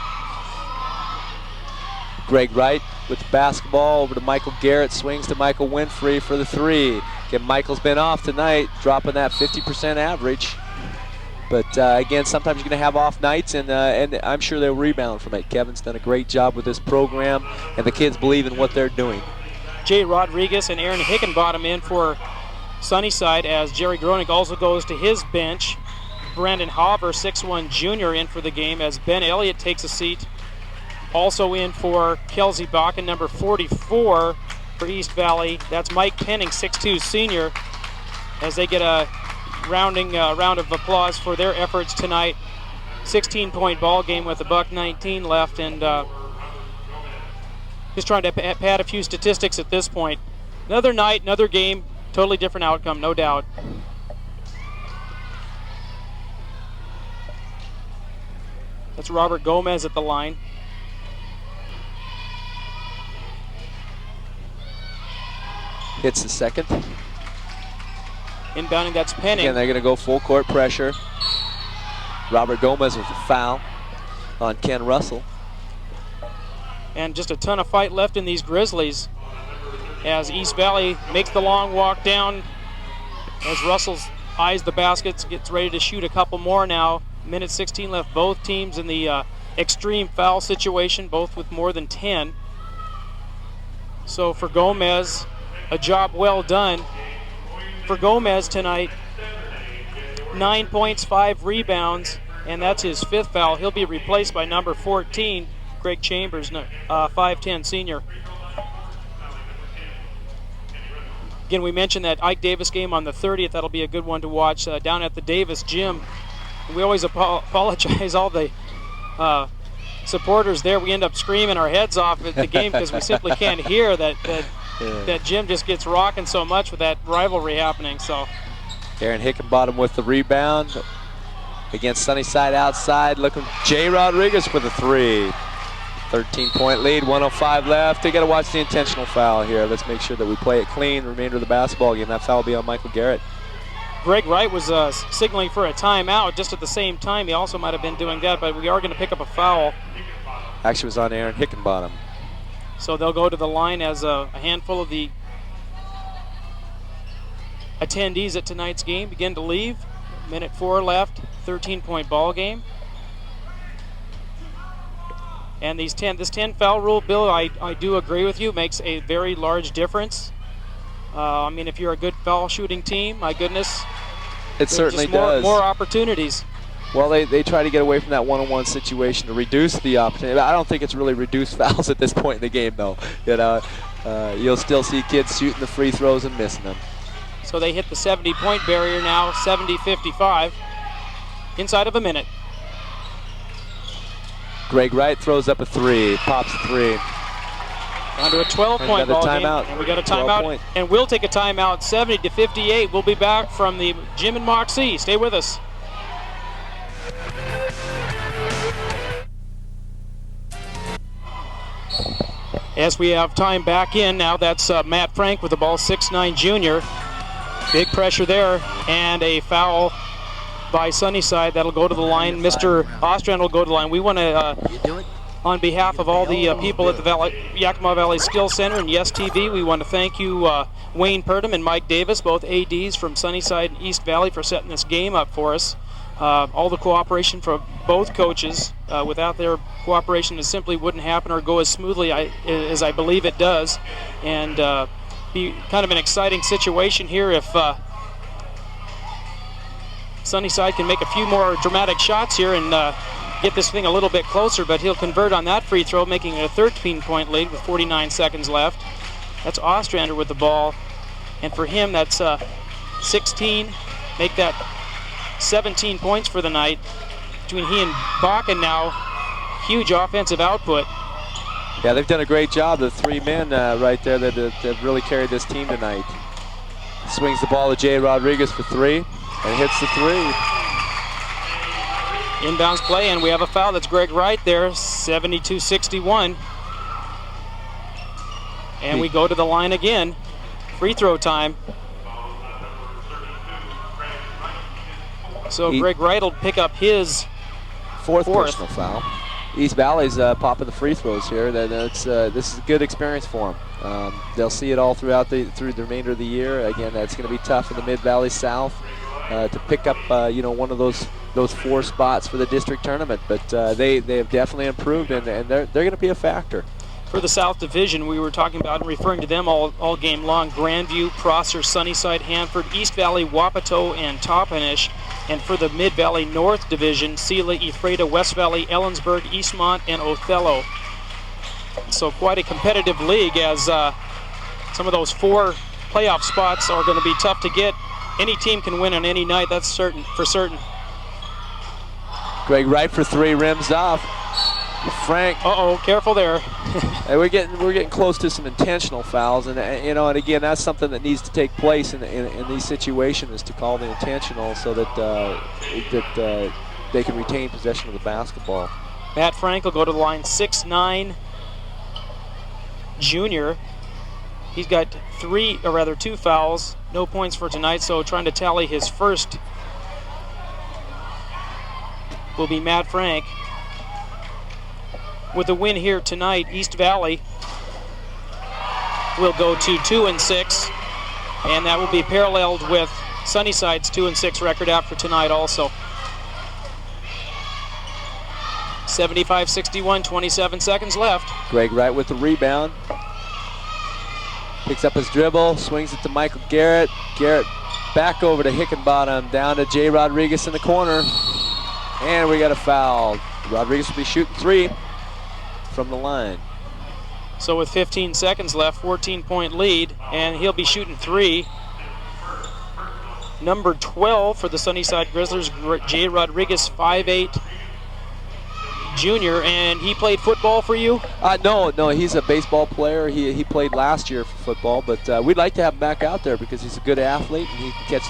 Greg Wright with the basketball over to Michael Garrett. Swings to Michael Winfrey for the three. Again, Michael's been off tonight, dropping that 50% average. But again, sometimes you're going to have off nights, and I'm sure they'll rebound from it. Kevin's done a great job with this program, and the kids believe in what they're doing. Jay Rodriguez and Aaron Hickenbottom in for Sunnyside, as Jerry Groening also goes to his bench. Brandon Hauber, 6'1 junior, in for the game, as Ben Elliott takes a seat. Also in for Kelsey Backen, number 44 for East Valley. That's Mike Penning, 6'2 senior, as they get a round of applause for their efforts tonight. 16-point ball game with $1:19 left, and just trying to pad a few statistics at this point. Another night, another game, totally different outcome, no doubt. That's Robert Gomez at the line. Hits the second. Inbounding, that's Penning. Again, they're going to go full court pressure. Robert Gomez with a foul on Ken Russell. And just a ton of fight left in these Grizzlies, as East Valley makes the long walk down, as Russell's eyes the baskets, gets ready to shoot a couple more now. Minute 16 left. Both teams in the extreme foul situation, both with more than 10. So for Gomez, a job well done. For Gomez tonight, 9 points, 5 rebounds, and that's his 5th foul. He'll be replaced by number 14, Greg Chambers, 5'10 senior. Again, we mentioned that Ike Davis game on the 30th. That'll be a good one to watch down at the Davis gym. We always apologize, all the supporters there. We end up screaming our heads off at the game because we simply can't hear that gym just gets rocking so much with that rivalry happening. So Aaron Hickenbottom with the rebound against Sunnyside outside. Looking Jay Rodriguez for the three. 13-point lead, 1:05 left. They got to watch the intentional foul here. Let's make sure that we play it clean the remainder of the basketball game. That foul will be on Michael Garrett. Greg Wright was signaling for a timeout just at the same time. He also might have been doing that, but we are going to pick up a foul. Actually, it was on Aaron Hickenbottom. So they'll go to the line as a handful of the attendees at tonight's game begin to leave. Minute 4 left, 13-point ball game. And this 10 foul rule, Bill, I do agree with you, makes a very large difference. I mean, if you're a good foul shooting team, my goodness, it certainly does. More opportunities. Well, they try to get away from that one-on-one situation to reduce the opportunity. I don't think it's really reduced fouls at this point in the game, though. You know, you'll still see kids shooting the free throws and missing them. So they hit the 70-point barrier now, 70-55, inside of a minute. Greg Wright throws up a three, pops a three. Under a 12-point ball game, and we got a timeout, and we'll take a timeout, 70-58. We'll be back from the gym in Moxie. Stay with us. As we have time back in now, that's Matt Frank with the ball, 6'9 junior. Big pressure there, and a foul by Sunnyside. That'll go to the line. Mr. Ostrand will go to the line. We want to, on behalf of all the people at the Yakima Valley Skills Center and Yes TV, we want to thank you, Wayne Purdom and Mike Davis, both ADs from Sunnyside and East Valley, for setting this game up for us. All the cooperation from both coaches. Without their cooperation, it simply wouldn't happen or go as smoothly as I believe it does. And be kind of an exciting situation here if Sunnyside can make a few more dramatic shots here and get this thing a little bit closer, but he'll convert on that free throw, making it a 13-point lead with 49 seconds left. That's Ostrander with the ball, and for him that's 16, make that 17 points for the night. Between he and Bakken now, huge offensive output. Yeah, they've done a great job, the three men right there that have really carried this team tonight. Swings the ball to Jay Rodriguez for three, and hits the three. Inbounds play, and we have a foul. That's Greg Wright there, 72-61. And we go to the line again. Free throw time. So Greg Wright will pick up his fourth personal foul. East Valley's popping the free throws here. This is a good experience for them. They'll see it all through the remainder of the year. Again, that's going to be tough in the Mid Valley South to pick up one of those 4 spots for the district tournament. But they have definitely improved, and they're going to be a factor. For the South Division, we were talking about and referring to them all game long: Grandview, Prosser, Sunnyside, Hanford, East Valley, Wapato, and Toppenish. And for the Mid-Valley North Division, Sela, Ephrata, West Valley, Ellensburg, Eastmont, and Othello. So quite a competitive league, as some of those 4 playoff spots are going to be tough to get. Any team can win on any night, that's for certain. Greg Wright for 3, rims off. Frank. Careful there. And we're getting close to some intentional fouls, and and again, that's something that needs to take place in these situations, is to call the intentional so that they can retain possession of the basketball. Matt Frank will go to the line, 6'9", junior. He's got 2 fouls, no points for tonight, so trying to tally his first will be Matt Frank. With a win here tonight, East Valley will go to 2-6, and that will be paralleled with Sunnyside's 2-6 record after tonight also. 75-61, 27 seconds left. Greg Wright with the rebound. Picks up his dribble, swings it to Michael Garrett. Garrett back over to Hickenbottom, down to Jay Rodriguez in the corner. And we got a foul. Rodriguez will be shooting 3 from the line. So with 15 seconds left, 14-point lead, and he'll be shooting 3. Number 12 for the Sunnyside Grizzlies, Jay Rodriguez, 5'8", junior, and he played football for you? No, he's a baseball player. He played last year for football, but we'd like to have him back out there because he's a good athlete and he can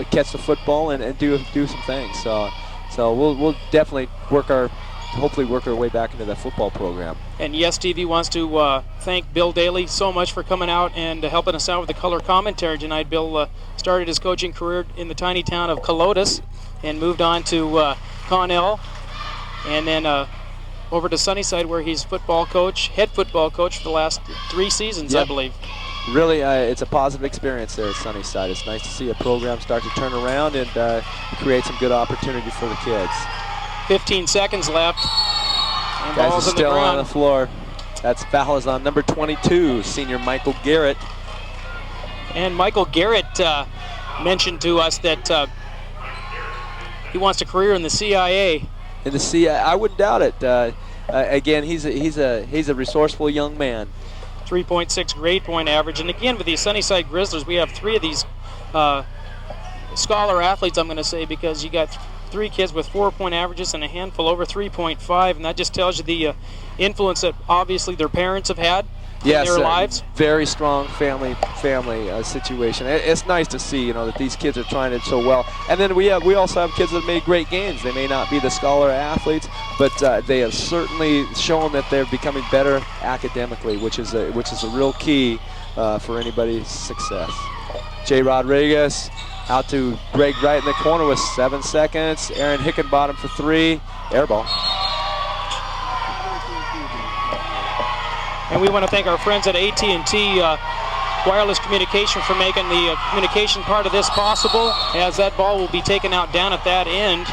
catch the football and do some things. So we'll definitely hopefully work our way back into that football program. And Yes TV wants to thank Bill Daly so much for coming out and helping us out with the color commentary tonight. Bill started his coaching career in the tiny town of Calotus and moved on to Connell, and then over to Sunnyside, where he's head football coach for the last 3 seasons, yep. I believe. Really, it's a positive experience there at Sunnyside. It's nice to see a program start to turn around and create some good opportunity for the kids. 15 seconds left. And Guys ball's are on still the ground. on the floor. That's foul is on number 22, senior Michael Garrett. And Michael Garrett mentioned to us that he wants a career in the CIA. In the CIA, I wouldn't doubt it. Again, he's a resourceful young man. 3.6 grade point average. And again, with the Sunnyside Grizzlies, we have 3 of these scholar athletes, I'm going to say, because you got 3 kids with 4-point averages and a handful over 3.5, and that just tells you the influence that obviously their parents have had in their lives. Very strong family situation. It's nice to see, that these kids are trying it so well. And then we also have kids that made great gains. They may not be the scholar athletes, but they have certainly shown that they're becoming better academically, which is a real key for anybody's success. Jay Rodriguez out to Greg Wright in the corner with 7 seconds. Aaron Hickenbottom for 3. Air ball. And we want to thank our friends at AT&T Wireless Communication for making the communication part of this possible, as that ball will be taken out down at that end.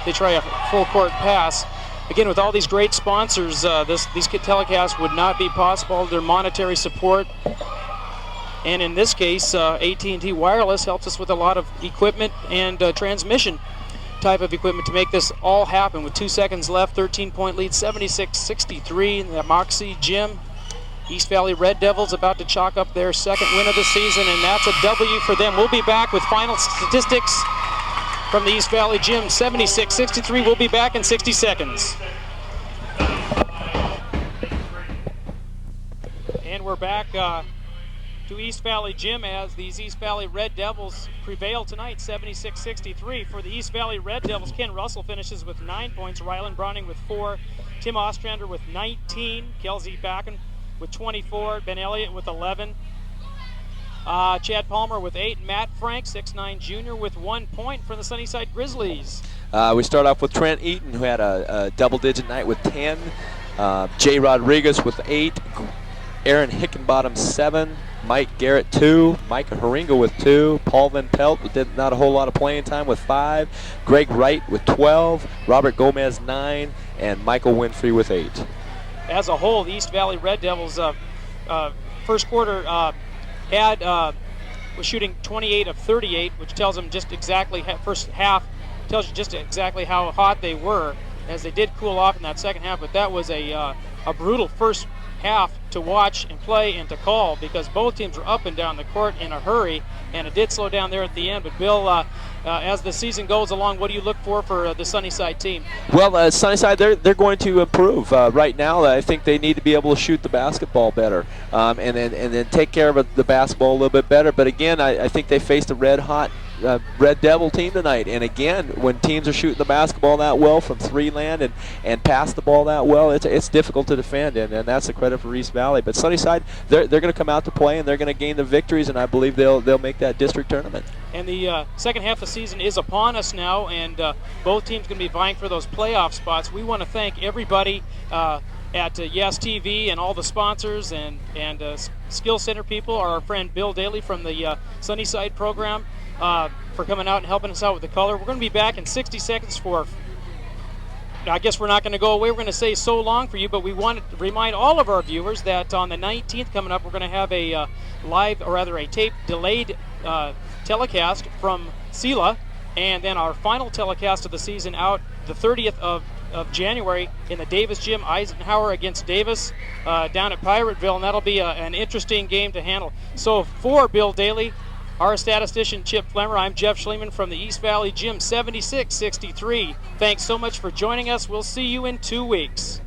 They try a full court pass. Again, with all these great sponsors, these telecasts would not be possible. Their monetary support. And in this case, AT&T Wireless helps us with a lot of equipment and transmission type of equipment to make this all happen. With 2 seconds left, 13-point lead, 76-63 in the Moxie Gym. East Valley Red Devils about to chalk up their 2nd win of the season, and that's a W for them. We'll be back with final statistics from the East Valley Gym. 76-63. We'll be back in 60 seconds. And we're back to East Valley Gym as these East Valley Red Devils prevail tonight, 76-63. For the East Valley Red Devils, Ken Russell finishes with 9 points, Rylan Browning with 4, Tim Ostrander with 19, Kelsey Backen with 24. Ben Elliott with 11. Chad Palmer with 8. Matt Frank, 6'9" junior, with 1 point for the Sunnyside Grizzlies. We start off with Trent Eaton, who had a double-digit night with 10. Jay Rodriguez with 8. Aaron Hickenbottom, 7. Mike Garrett, 2. Mike Haringa with 2. Paul Van Pelt did not a whole lot of playing time with 5. Greg Wright with 12. Robert Gomez, 9. And Michael Winfrey with 8. As a whole, the East Valley Red Devils first quarter was shooting 28 of 38, which tells them just exactly, first half tells you just exactly how hot they were, as they did cool off in that second half. But that was a brutal first half to watch and play and to call, because both teams were up and down the court in a hurry, and it did slow down there at the end. But Bill, as the season goes along, what do you look for the Sunnyside team? Well, Sunnyside, they're going to improve. Right now, I think they need to be able to shoot the basketball better, and then take care of the basketball a little bit better. But again, I think they faced a red-hot Red Devil team tonight, and again, when teams are shooting the basketball that well from three land and pass the ball that well, it's difficult to defend, and that's a credit for East Valley. But Sunnyside, they're going to come out to play, and they're going to gain the victories, and I believe they'll make that district tournament. And the second half of the season is upon us now, and both teams going to be vying for those playoff spots. We want to thank everybody at Yes TV and all the sponsors and Skill Center people, our friend Bill Daly from the Sunnyside program, for coming out and helping us out with the color. We're going to be back in 60 seconds I guess we're not going to go away. We're going to say so long for you, but we want to remind all of our viewers that on the 19th coming up, we're going to have a live, or rather a tape delayed telecast from SELA, and then our final telecast of the season out the 30th of January in the Davis Gym, Eisenhower against Davis down at Pirateville, and that'll be an interesting game to handle. So for Bill Daly, our statistician Chip Flemmer, I'm Jeff Schliemann from the East Valley Gym 7663. Thanks so much for joining us. We'll see you in 2 weeks.